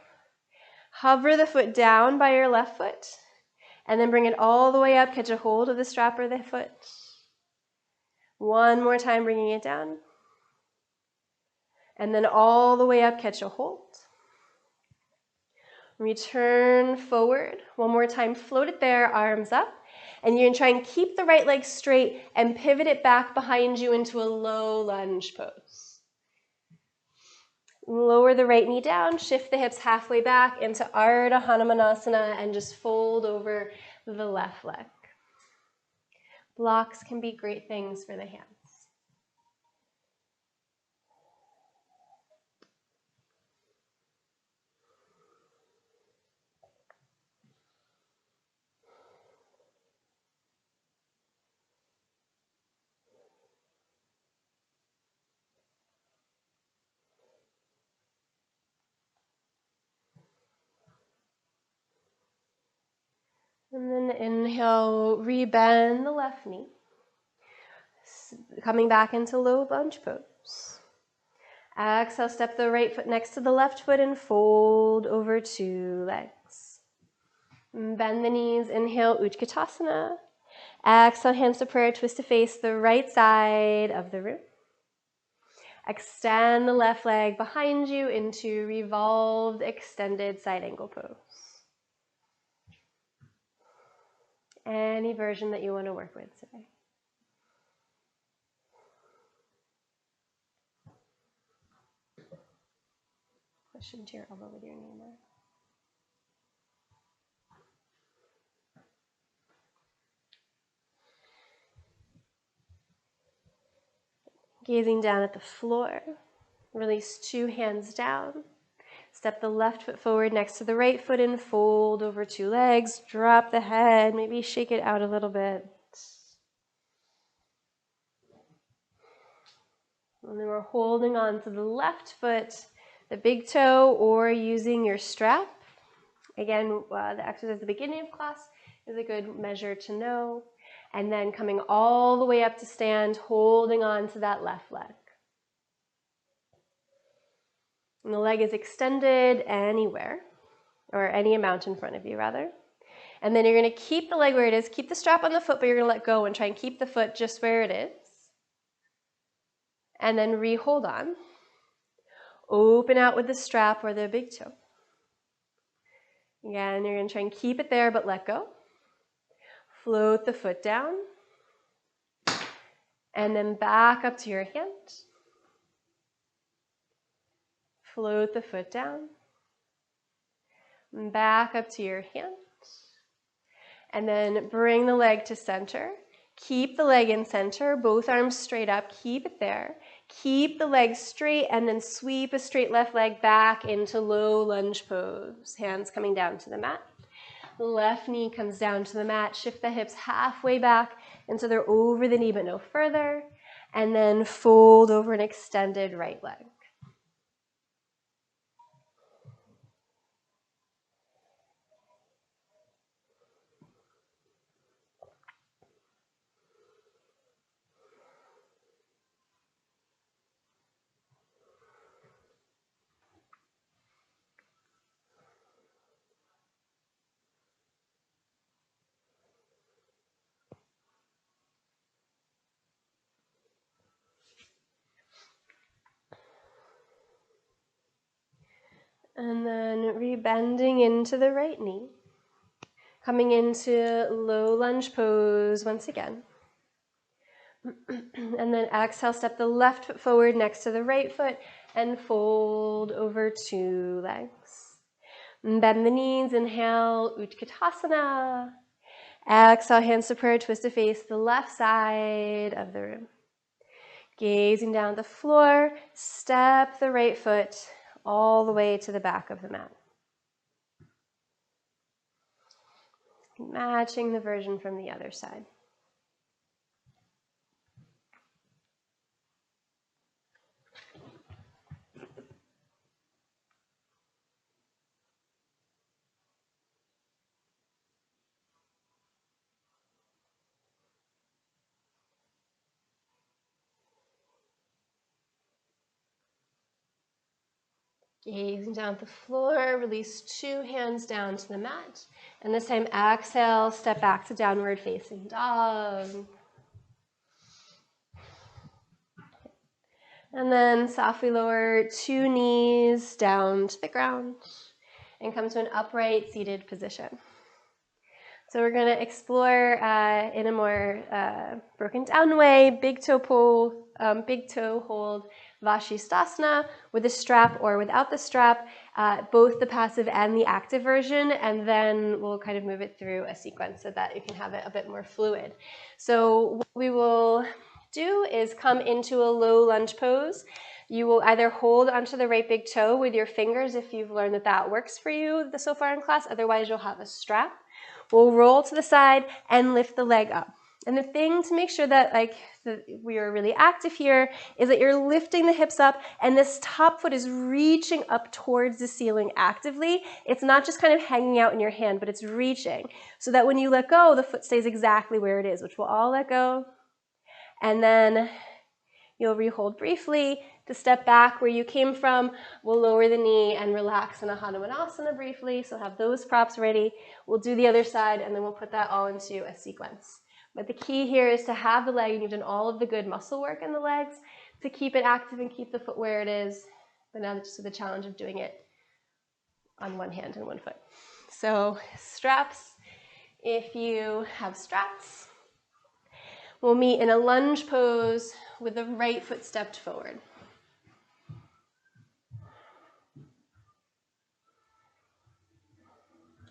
Hover the foot down by your left foot. And then bring it all the way up. Catch a hold of the strap or the foot. One more time, bringing it down. And then all the way up, catch a hold. Return forward. One more time, float it there, arms up. And you're going to try and keep the right leg straight and pivot it back behind you into a low lunge pose. Lower the right knee down, shift the hips halfway back into Ardha Hanumanasana and just fold over the left leg. Blocks can be great things for the hands. And then inhale, rebend the left knee. Coming back into low lunge pose. Exhale, step the right foot next to the left foot and fold over two legs. Bend the knees, inhale, Utkatasana. Exhale, hands to prayer, twist to face the right side of the room. Extend the left leg behind you into revolved, extended side angle pose. Any version that you want to work with today. Push into your elbow with your knee there. Gazing down at the floor, release two hands down. Step the left foot forward next to the right foot and fold over two legs. Drop the head, maybe shake it out a little bit. And then we're holding on to the left foot, the big toe, or using your strap. Again, the exercise at the beginning of class is a good measure to know. And then coming all the way up to stand, holding on to that left leg. And the leg is extended anywhere, or any amount in front of you, rather. And then you're going to keep the leg where it is, keep the strap on the foot, but you're going to let go and try and keep the foot just where it is. And then re-hold on. Open out with the strap or the big toe. Again, you're going to try and keep it there, but let go. Float the foot down. And then back up to your hand. Float the foot down. Back up to your hand. And then bring the leg to center. Keep the leg in center, both arms straight up, keep it there. Keep the leg straight and then sweep a straight left leg back into low lunge pose. Hands coming down to the mat. Left knee comes down to the mat. Shift the hips halfway back and so they're over the knee but no further. And then fold over an extended right leg. And then rebending into the right knee. Coming into low lunge pose once again. And then exhale, step the left foot forward next to the right foot and fold over two legs. Bend the knees, inhale, Utkatasana. Exhale, hands to prayer, twist to face the left side of the room. Gazing down at the floor, step the right foot all the way to the back of the mat. Matching the version from the other side. Gazing down at the floor, release two hands down to the mat. And this time, exhale, step back to downward facing dog. And then softly lower two knees down to the ground and come to an upright seated position. So we're going to explore in a more broken down way, big toe pull, big toe hold, Vashisthasana with a strap or without the strap, both the passive and the active version, and then we'll kind of move it through a sequence so that you can have it a bit more fluid. So what we will do is come into a low lunge pose. You will either hold onto the right big toe with your fingers if you've learned that that works for you so far in class, otherwise you'll have a strap. We'll roll to the side and lift the leg up. And the thing to make sure that we are really active here is that you're lifting the hips up and this top foot is reaching up towards the ceiling actively. It's not just kind of hanging out in your hand, but it's reaching so that when you let go, the foot stays exactly where it is, which we'll all let go. And then you'll rehold briefly to step back where you came from. We'll lower the knee and relax in a Hanumanasana briefly, so have those props ready. We'll do the other side, and then we'll put that all into a sequence. But the key here is to have the leg, and you've done all of the good muscle work in the legs, to keep it active and keep the foot where it is, but now just with the challenge of doing it on one hand and one foot. So straps, if you have straps. We'll meet in a lunge pose with the right foot stepped forward.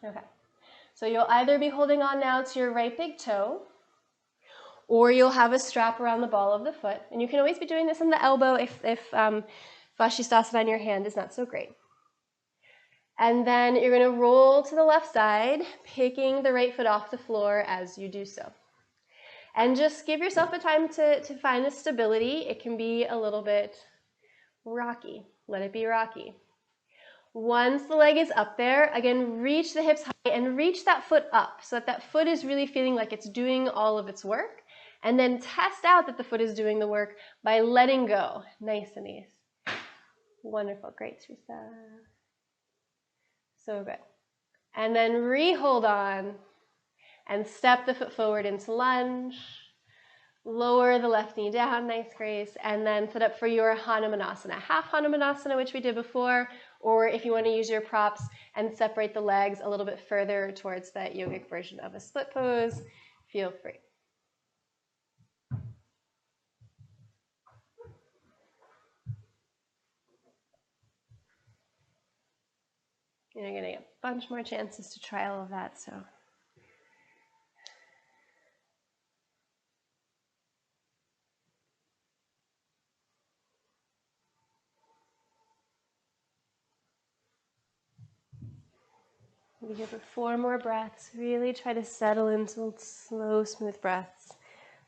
Okay, so you'll either be holding on now to your right big toe, or you'll have a strap around the ball of the foot. And you can always be doing this on the elbow if Vashisthasana on your hand is not so great. And then you're going to roll to the left side, picking the right foot off the floor as you do so. And just give yourself a time to find the stability. It can be a little bit rocky. Let it be rocky. Once the leg is up there, again, reach the hips high and reach that foot up so that that foot is really feeling like it's doing all of its work. And then test out that the foot is doing the work by letting go. Nice and easy. Wonderful. Great, Teresa. So good. And then re-hold on and step the foot forward into lunge. Lower the left knee down, nice Grace, and then sit up for your Hanumanasana. Half Hanumanasana, which we did before, or if you want to use your props and separate the legs a little bit further towards that yogic version of a split pose, feel free. You're going to get a bunch more chances to try all of that, so. We give it 4 more breaths. Really try to settle into slow, smooth breaths.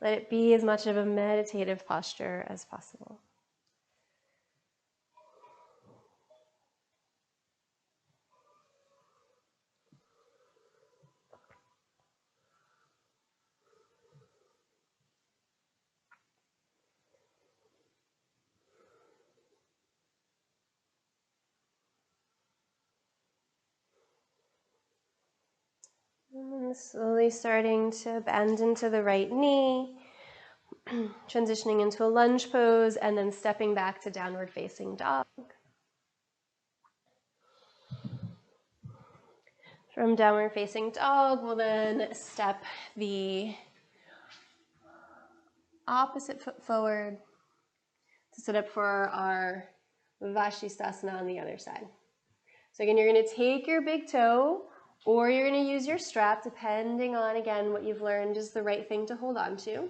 Let it be as much of a meditative posture as possible. And slowly starting to bend into the right knee, transitioning into a lunge pose, and then stepping back to downward facing dog. From downward facing dog, we'll then step the opposite foot forward to sit up for our Vashisthasana on the other side. So again, you're going to take your big toe, or you're going to use your strap, depending on, again, what you've learned is the right thing to hold on to.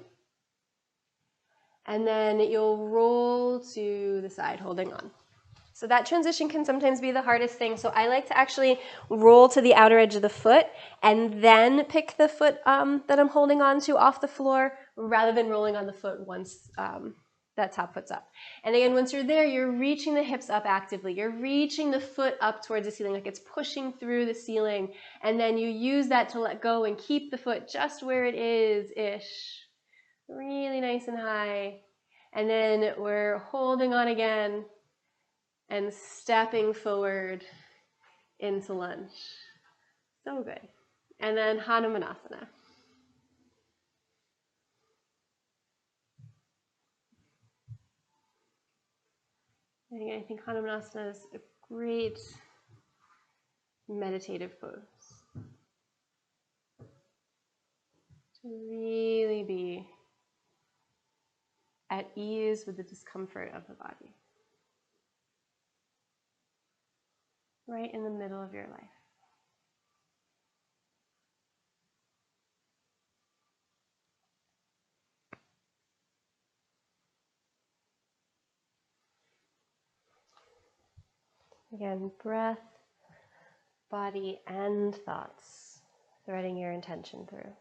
And then you'll roll to the side, holding on. So that transition can sometimes be the hardest thing. So I like to actually roll to the outer edge of the foot and then pick the foot that I'm holding on to off the floor, rather than rolling on the foot once that top foot's up. And again, once you're there, you're reaching the hips up actively. You're reaching the foot up towards the ceiling, like it's pushing through the ceiling. And then you use that to let go and keep the foot just where it is-ish. Really nice and high. And then we're holding on again and stepping forward into lunge. So good. And then Hanumanasana. And again, I think Hanumanasana is a great meditative pose. To really be at ease with the discomfort of the body. Right in the middle of your life. Again, breath, body, and thoughts, threading your intention through.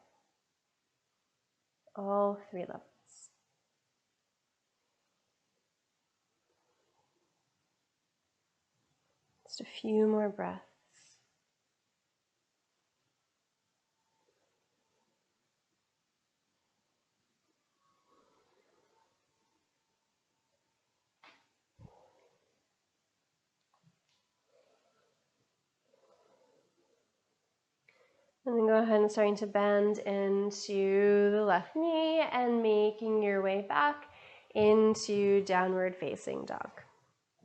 All 3 levels. Just a few more breaths. And then go ahead and starting to bend into the left knee and making your way back into downward facing dog.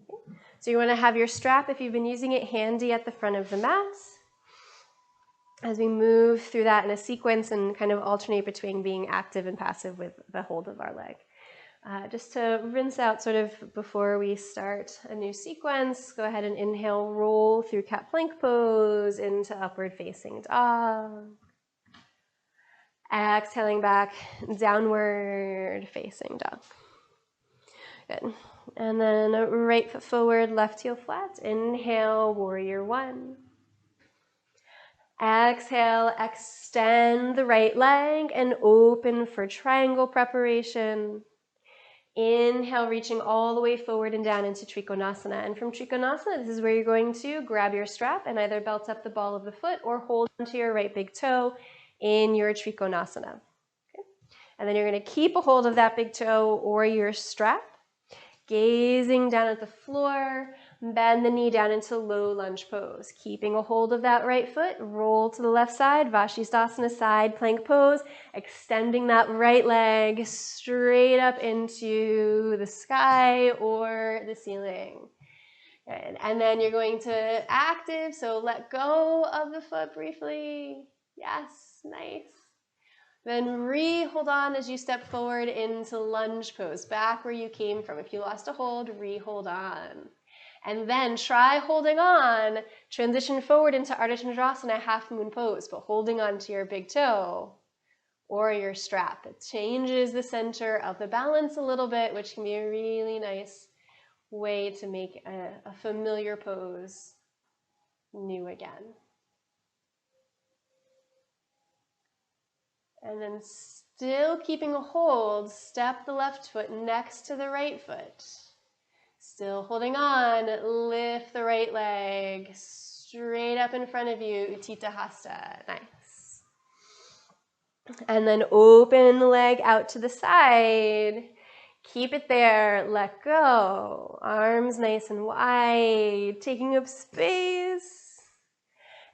Okay. So you want to have your strap, if you've been using it, handy at the front of the mat. As we move through that in a sequence and kind of alternate between being active and passive with the hold of our leg. Just to rinse out sort of before we start a new sequence, go ahead and inhale, roll through cat plank pose into upward facing dog. Exhaling back, downward facing dog. Good. And then right foot forward, left heel flat. Inhale, warrior 1. Exhale, extend the right leg and open for triangle preparation. Inhale, reaching all the way forward and down into Trikonasana. And from Trikonasana, this is where you're going to grab your strap and either belt up the ball of the foot or hold onto your right big toe in your Trikonasana. Okay? And then you're going to keep a hold of that big toe or your strap, gazing down at the floor. Bend the knee down into low lunge pose. Keeping a hold of that right foot, roll to the left side, Vashisthasana side plank pose, extending that right leg straight up into the sky or the ceiling. Good. And then you're going to active, so let go of the foot briefly. Yes, nice. Then hold on as you step forward into lunge pose, back where you came from. If you lost a hold, hold on. And then try holding on, transition forward into Ardha Chandrasana, half moon pose, but holding on to your big toe or your strap. It changes the center of the balance a little bit, which can be a really nice way to make a familiar pose new again. And then still keeping a hold, step the left foot next to the right foot. Still holding on, lift the right leg straight up in front of you, Utthita Hasta, nice. And then open the leg out to the side, keep it there, let go. Arms nice and wide, taking up space.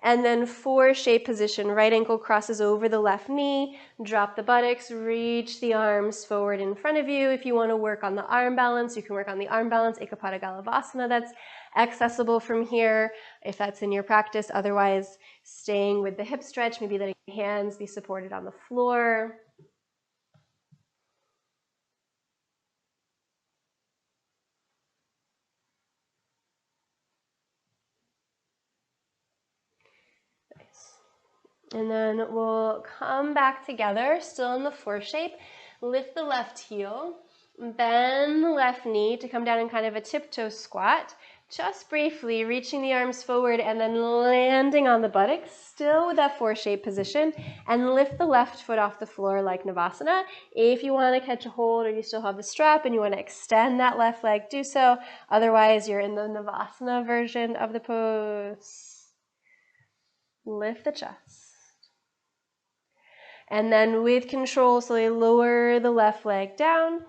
And then four shape position, right ankle crosses over the left knee, drop the buttocks, reach the arms forward in front of you. If you want to work on the arm balance, you can work on the arm balance, Ekapada Galavasana, that's accessible from here if that's in your practice. Otherwise, staying with the hip stretch, maybe letting your hands be supported on the floor. And then we'll come back together, still in the four shape. Lift the left heel, bend the left knee to come down in kind of a tiptoe squat. Just briefly, reaching the arms forward and then landing on the buttocks, still with that four shape position. And lift the left foot off the floor like Navasana. If you want to catch a hold or you still have the strap and you want to extend that left leg, do so. Otherwise, you're in the Navasana version of the pose. Lift the chest. And then with control, slowly lower the left leg down.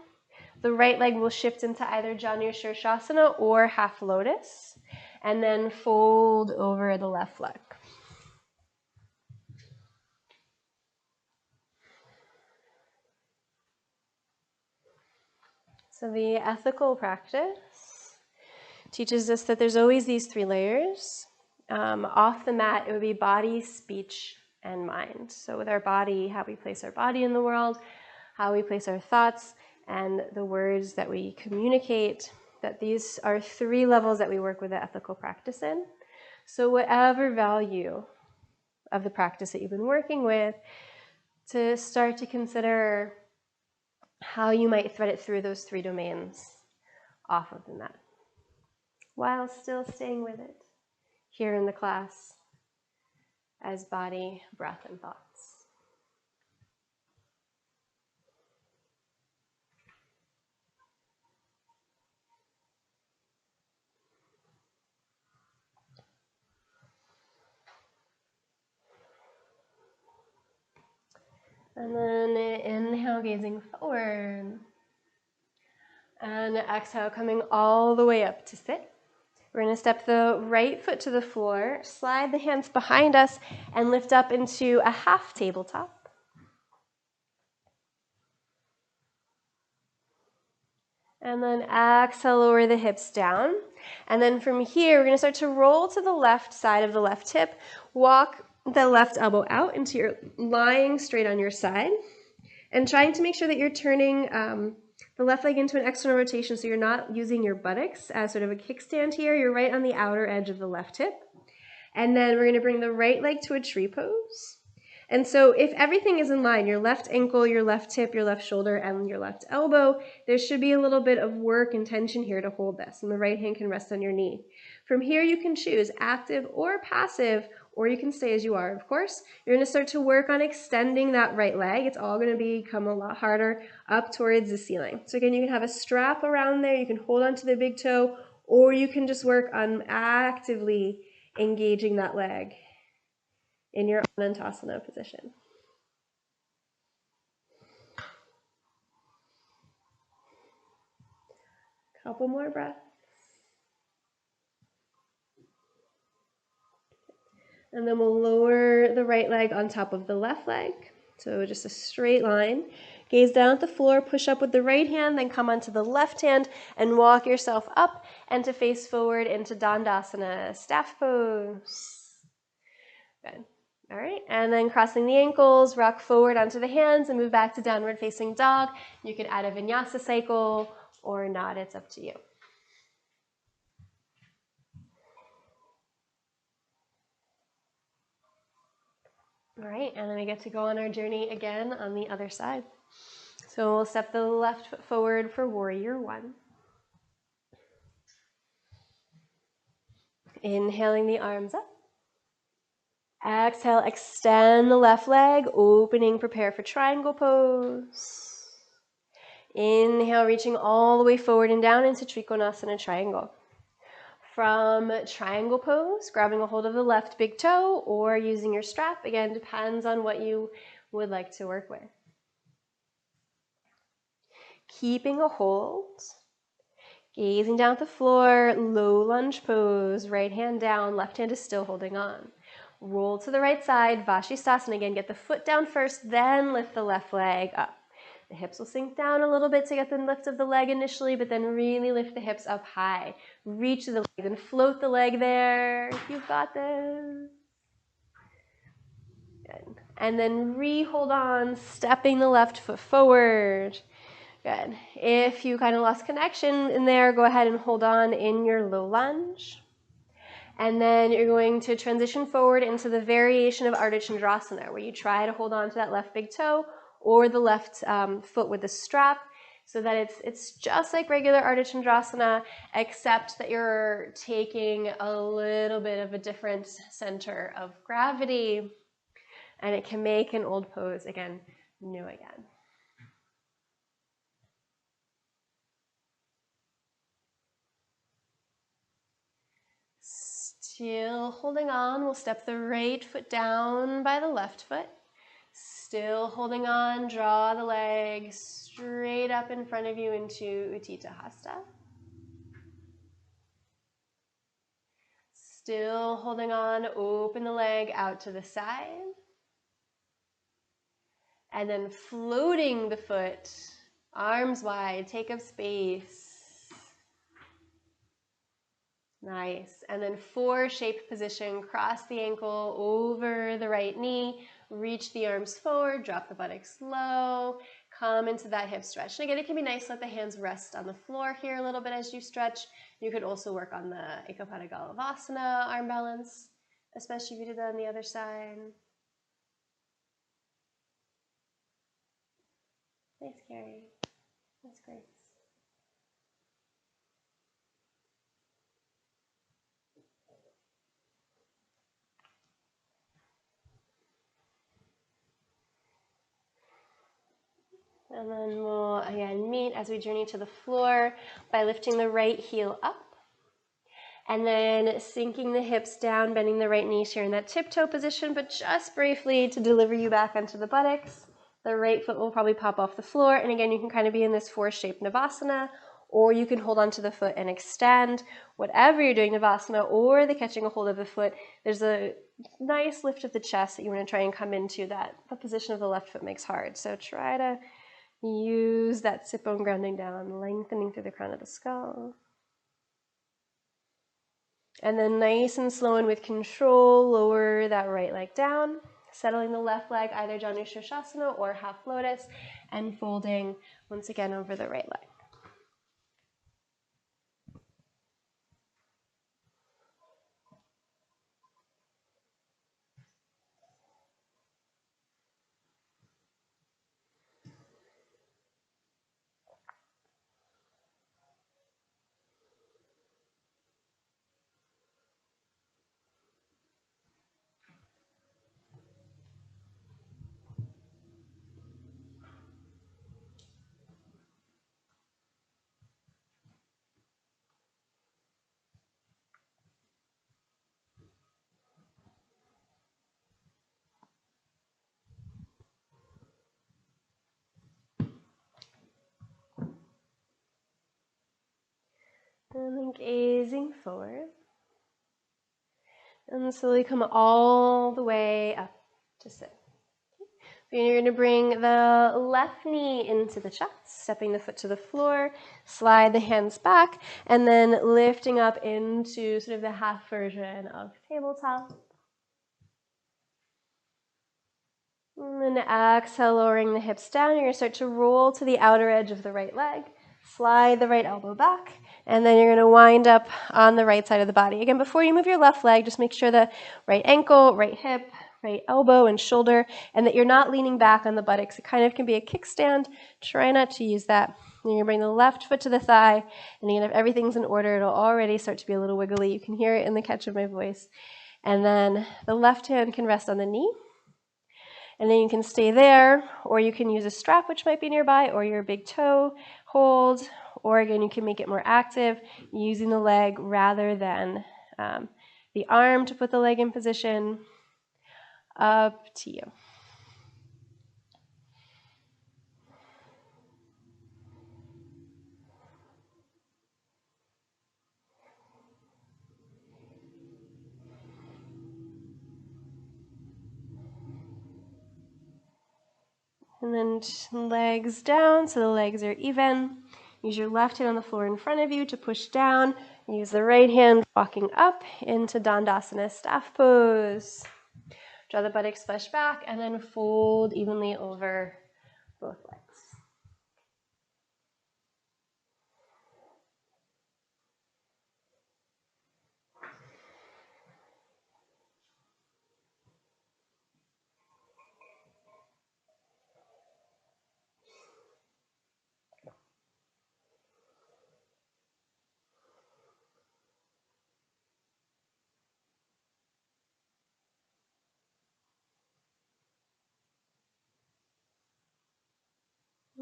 The right leg will shift into either Janu Shirshasana or half lotus. And then fold over the left leg. So the ethical practice teaches us that there's always these three layers. Off the mat, it would be body, speech, and mind. So with our body, how we place our body in the world, how we place our thoughts, and the words that we communicate, that these are three levels that we work with the ethical practice in. So whatever value of the practice that you've been working with, to start to consider how you might thread it through those three domains off of the mat, while still staying with it here in the class as body, breath, and thoughts. And then inhale, gazing forward. And exhale, coming all the way up to sit. We're going to step the right foot to the floor, slide the hands behind us, and lift up into a half tabletop. And then exhale, lower the hips down. And then from here, we're going to start to roll to the left side of the left hip. Walk the left elbow out into your lying straight on your side. And trying to make sure that you're turning the left leg into an external rotation, so you're not using your buttocks as sort of a kickstand here. You're right on the outer edge of the left hip. And then we're going to bring the right leg to a tree pose. And so if everything is in line, your left ankle, your left hip, your left shoulder, and your left elbow, there should be a little bit of work and tension here to hold this. And the right hand can rest on your knee. From here, you can choose active or passive or you can stay as you are, of course. You're going to start to work on extending that right leg. It's all going to become a lot harder up towards the ceiling. So again, you can have a strap around there. You can hold onto the big toe, or you can just work on actively engaging that leg in your Anantasana position. Couple more breaths. And then we'll lower the right leg on top of the left leg. So just a straight line. Gaze down at the floor, push up with the right hand, then come onto the left hand and walk yourself up and to face forward into Dandasana, staff pose. Good. All right, and then crossing the ankles, rock forward onto the hands and move back to downward facing dog. You can add a vinyasa cycle or not, it's up to you. All right, and then we get to go on our journey again on the other side. So we'll step the left foot forward for warrior one. Inhaling the arms up. Exhale, extend the left leg, opening, prepare for triangle pose. Inhale, reaching all the way forward and down into Trikonasana triangle. From triangle pose, grabbing a hold of the left big toe or using your strap, again, depends on what you would like to work with. Keeping a hold, gazing down at the floor, low lunge pose, right hand down, left hand is still holding on. Roll to the right side, Vashisthasana again, get the foot down first, then lift the left leg up. The hips will sink down a little bit to get the lift of the leg initially, but then really lift the hips up high. Reach the leg and float the leg there. You've got this. Good. And then re-hold on, stepping the left foot forward. Good. If you kind of lost connection in there, go ahead and hold on in your low lunge. And then you're going to transition forward into the variation of Ardha Chandrasana, where you try to hold on to that left big toe or the left foot with the strap, so that it's just like regular Ardha Chandrasana, except that you're taking a little bit of a different center of gravity, and it can make an old pose, again, new again. Still holding on, we'll step the right foot down by the left foot. Still holding on, draw the leg straight up in front of you into Utthita Hasta. Still holding on, open the leg out to the side. And then floating the foot, arms wide, take up space. Nice. And then four shape position, cross the ankle over the right knee, reach the arms forward, drop the buttocks low, come into that hip stretch. And again, it can be nice to let the hands rest on the floor here a little bit as you stretch. You could also work on the Ekapada Galavasana arm balance, especially if you did that on the other side. Nice, Carrie. That's great. And then we'll again meet as we journey to the floor by lifting the right heel up. And then sinking the hips down, bending the right knee here in that tiptoe position, but just briefly to deliver you back onto the buttocks. The right foot will probably pop off the floor. And again, you can kind of be in this four-shaped Navasana, or you can hold onto the foot and extend. Whatever you're doing, Navasana or the catching a hold of the foot, there's a nice lift of the chest that you want to try and come into that the position of the left foot makes hard. So try to use that sit bone grounding down, lengthening through the crown of the skull. And then nice and slow and with control, lower that right leg down, settling the left leg, either Janu Shirshasana or half lotus, and folding once again over the right leg. And then gazing forward. And slowly come all the way up to sit. So you're going to bring the left knee into the chest, stepping the foot to the floor, slide the hands back, and then lifting up into sort of the half version of tabletop. And then exhale, lowering the hips down. You're going to start to roll to the outer edge of the right leg. Slide the right elbow back, and then you're going to wind up on the right side of the body. Again, before you move your left leg, just make sure the right ankle, right hip, right elbow and shoulder, and that you're not leaning back on the buttocks. It kind of can be a kickstand. Try not to use that. Then you're going to bring the left foot to the thigh, and again, if everything's in order, it'll already start to be a little wiggly. You can hear it in the catch of my voice. And then the left hand can rest on the knee. And then you can stay there, or you can use a strap, which might be nearby, or your big toe hold, or again, you can make it more active using the leg rather than the arm to put the leg in position. Up to you. And then legs down so the legs are even. Use your left hand on the floor in front of you to push down. Use the right hand walking up into Dandasana staff pose. Draw the buttocks flush back and then fold evenly over both legs.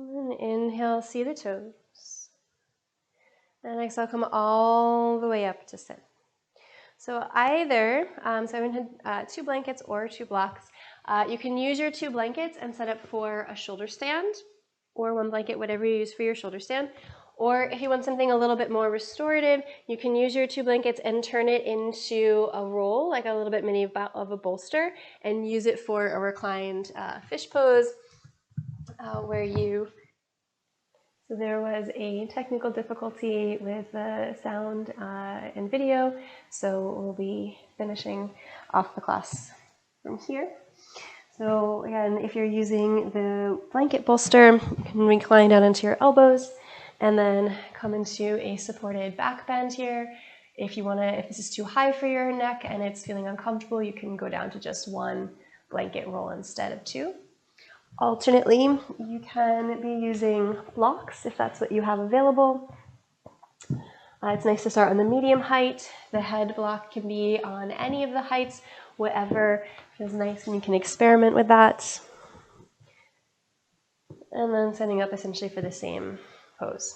And inhale, see the toes. And exhale, come all the way up to sit. So either, so I had 2 blankets or 2 blocks. You can use your 2 blankets and set up for a shoulder stand, or 1 blanket, whatever you use for your shoulder stand. Or if you want something a little bit more restorative, you can use your 2 blankets and turn it into a roll, like a little bit mini of a bolster, and use it for a reclined fish pose, where you... So there was a technical difficulty with the sound and video, so we'll be finishing off the class from here. So again, if you're using the blanket bolster, you can recline down into your elbows and then come into a supported back bend here. If this is too high for your neck and it's feeling uncomfortable, you can go down to just 1 blanket roll instead of 2. Alternately, you can be using blocks if that's what you have available. It's nice to start on the medium height. The head block can be on any of the heights, whatever feels nice, and you can experiment with that. And then setting up essentially for the same pose.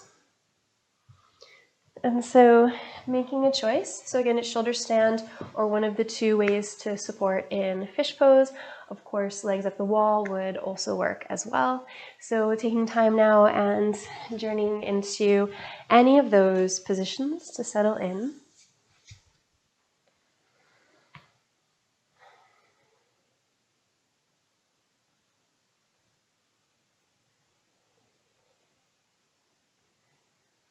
And so making a choice. So again, it's shoulder stand or one of the 2 ways to support in fish pose. Of course, legs up the wall would also work as well. So taking time now and journeying into any of those positions to settle in.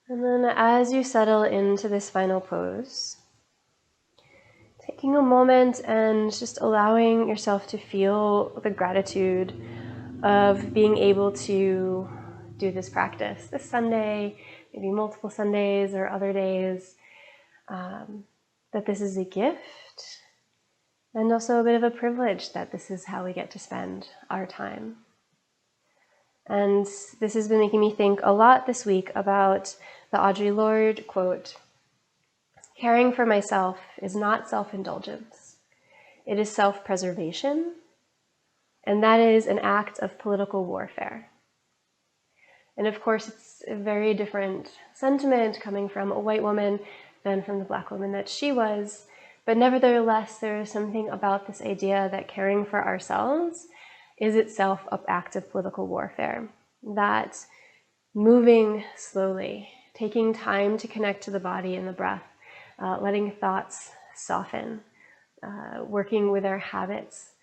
And then as you settle into this final pose, taking a moment and just allowing yourself to feel the gratitude of being able to do this practice this Sunday, maybe multiple Sundays or other days, that this is a gift and also a bit of a privilege that this is how we get to spend our time. And this has been making me think a lot this week about the Audre Lorde quote, "Caring for myself is not self-indulgence. It is self-preservation, and that is an act of political warfare." And of course, it's a very different sentiment coming from a white woman than from the Black woman that she was. But nevertheless, there is something about this idea that caring for ourselves is itself an act of political warfare. That moving slowly, taking time to connect to the body and the breath, letting thoughts soften, working with our habits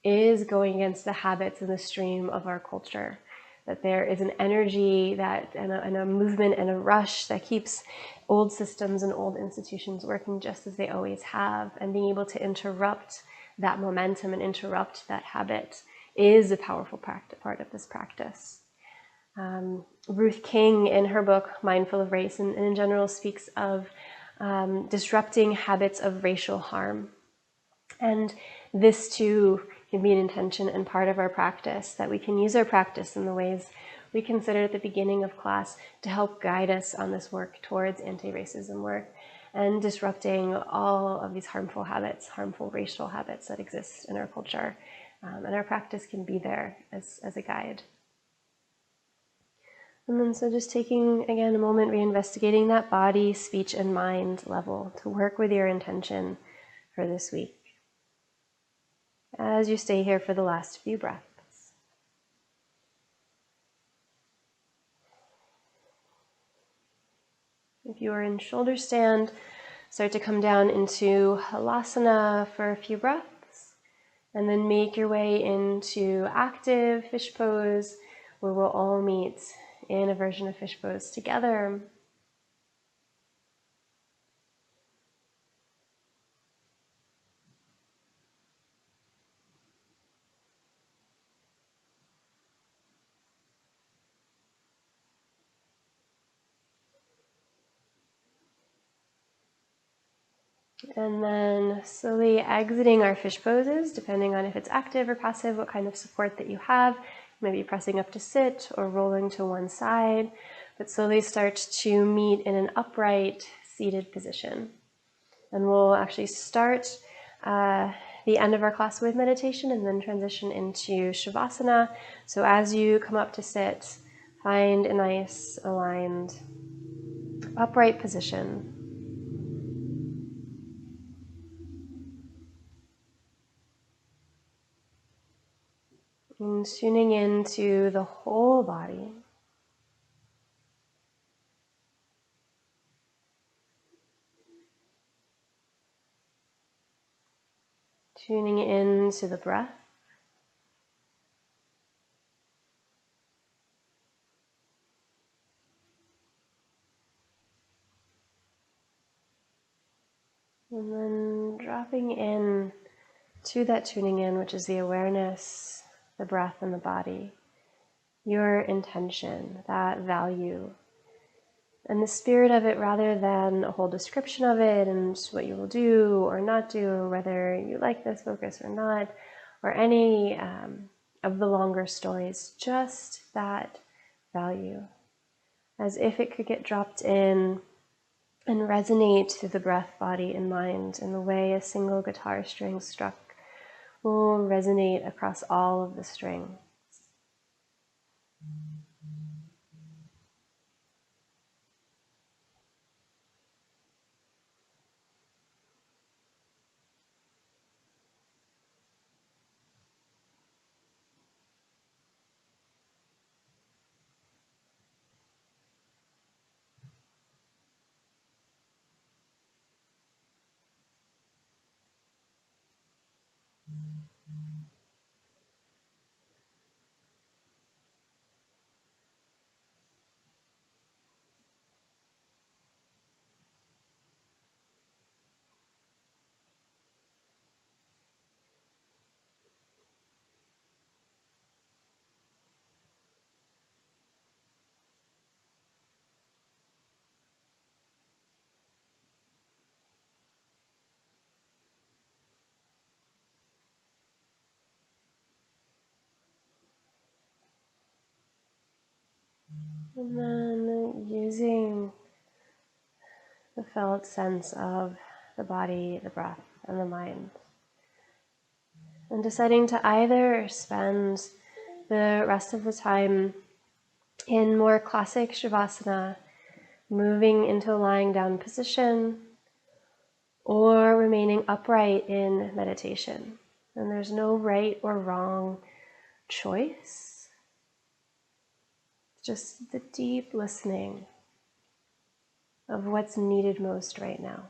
is going against the habits and the stream of our culture. That there is an energy that and a movement and a rush that keeps old systems and old institutions working just as they always have, and being able to interrupt that momentum and interrupt that habit is a powerful part of this practice. Ruth King, in her book Mindful of Race, and in general speaks of disrupting habits of racial harm. And this too can be an intention and part of our practice, that we can use our practice in the ways we considered at the beginning of class to help guide us on this work towards anti-racism work and disrupting all of these harmful habits, harmful racial habits that exist in our culture. And our practice can be there as a guide. And then so just taking, again, a moment, reinvestigating that body, speech, and mind level to work with your intention for this week, as you stay here for the last few breaths. If you are in shoulder stand, start to come down into halasana for a few breaths, and then make your way into active fish pose, where we'll all meet in a version of fish pose together. And then slowly exiting our fish poses, depending on if it's active or passive, what kind of support that you have. Maybe pressing up to sit or rolling to one side, but slowly start to meet in an upright seated position. And we'll actually start the end of our class with meditation and then transition into Shavasana. So as you come up to sit, find a nice aligned upright position. And tuning into the whole body. Tuning into the breath. And then dropping in to that tuning in, which is the awareness, the breath, and the body. Your intention, that value, and the spirit of it, rather than a whole description of it and what you will do or not do, or whether you like this focus or not, or any of the longer stories, just that value, as if it could get dropped in and resonate through the breath, body, and mind in the way a single guitar string struck will resonate across all of the strings. And then using the felt sense of the body, the breath, and the mind. And deciding to either spend the rest of the time in more classic Shavasana, moving into a lying down position, or remaining upright in meditation. And there's no right or wrong choice. Just the deep listening of what's needed most right now.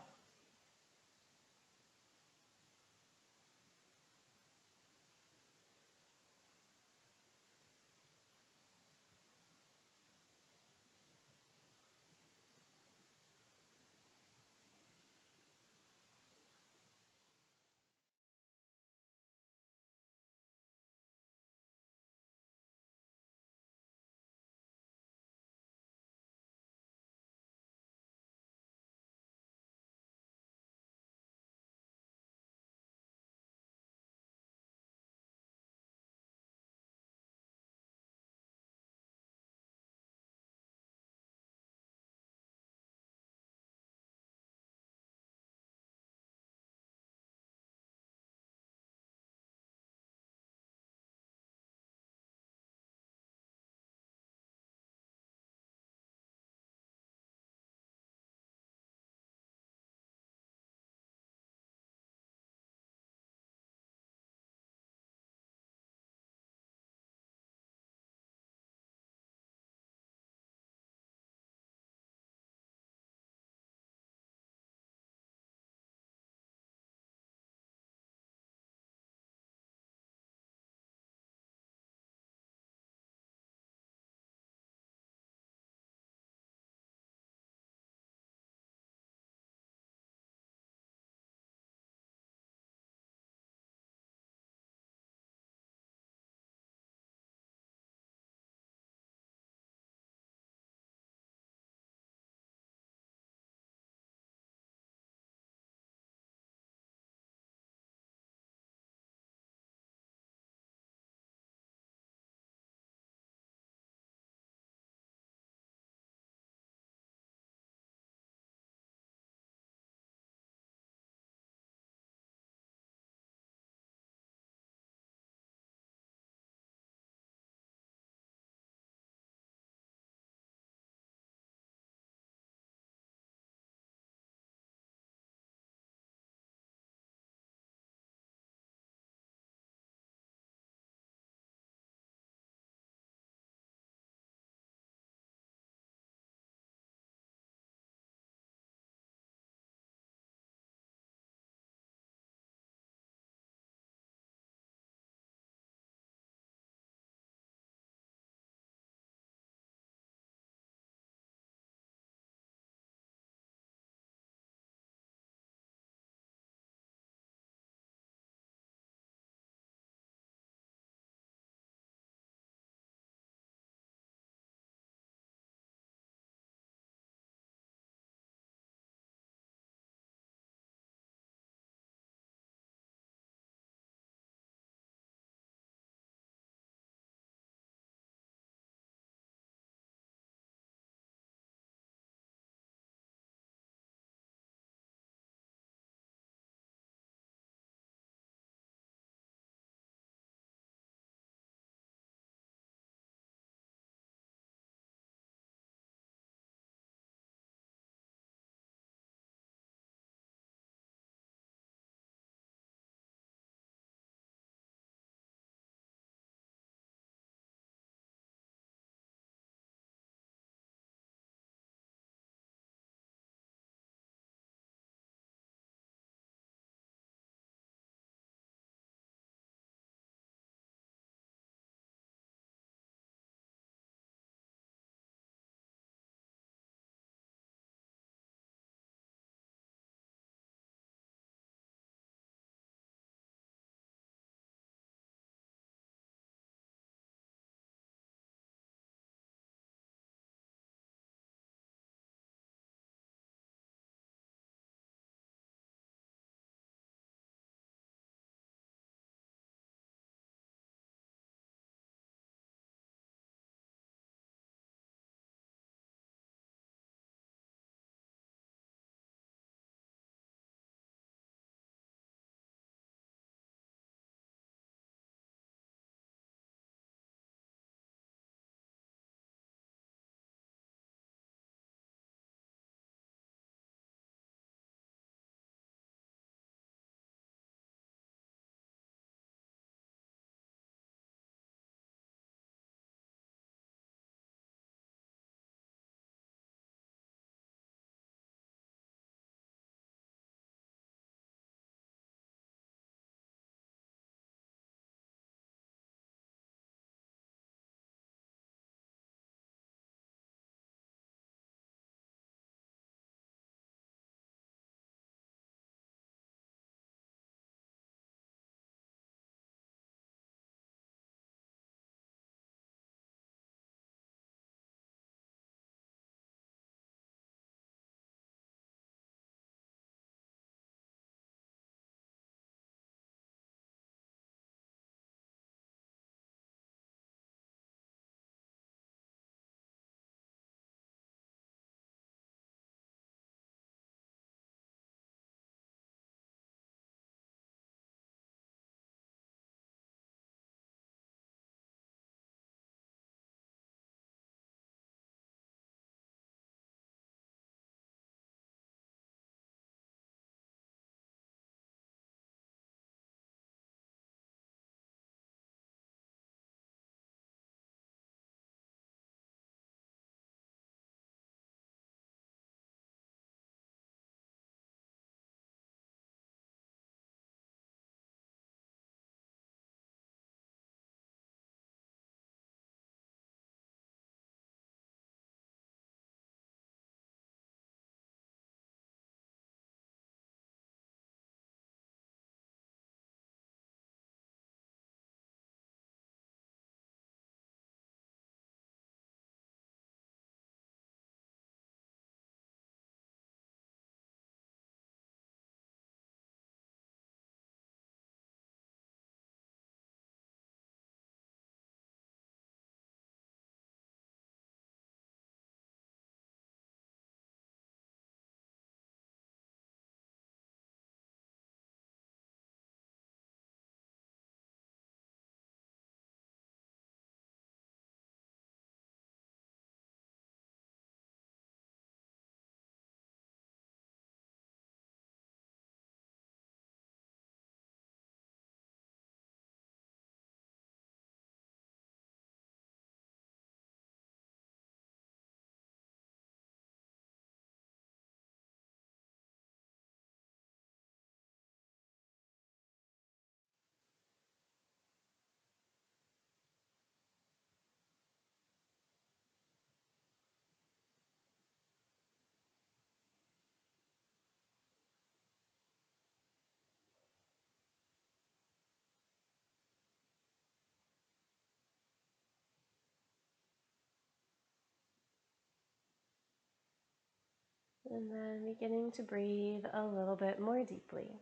And then beginning to breathe a little bit more deeply.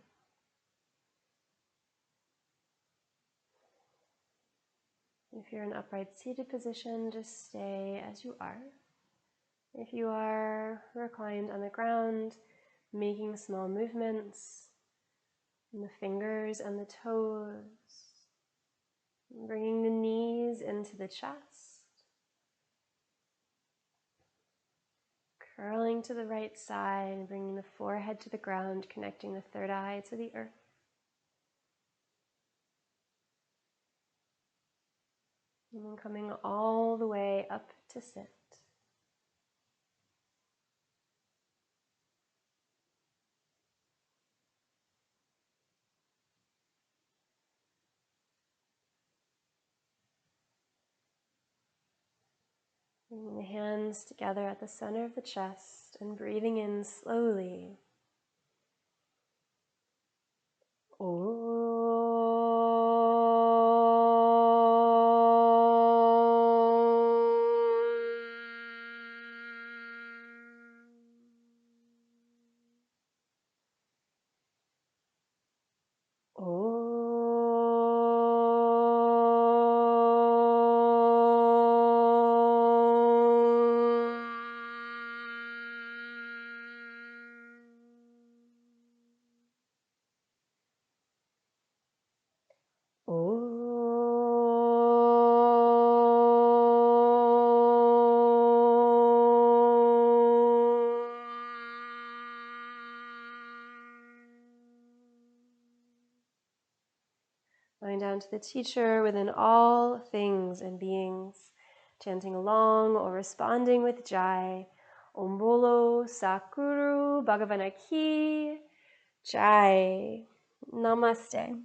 If you're in upright seated position, just stay as you are. If you are reclined on the ground, making small movements in the fingers and the toes, bringing the knees into the chest, curling to the right side, bringing the forehead to the ground, connecting the third eye to the earth. And then coming all the way up to sit. Bringing the hands together at the center of the chest and breathing in slowly. Going down to the teacher within all things and beings, chanting along or responding with Jai. Om Bolo Sakuru Bhagavana Ki Jai. Namaste.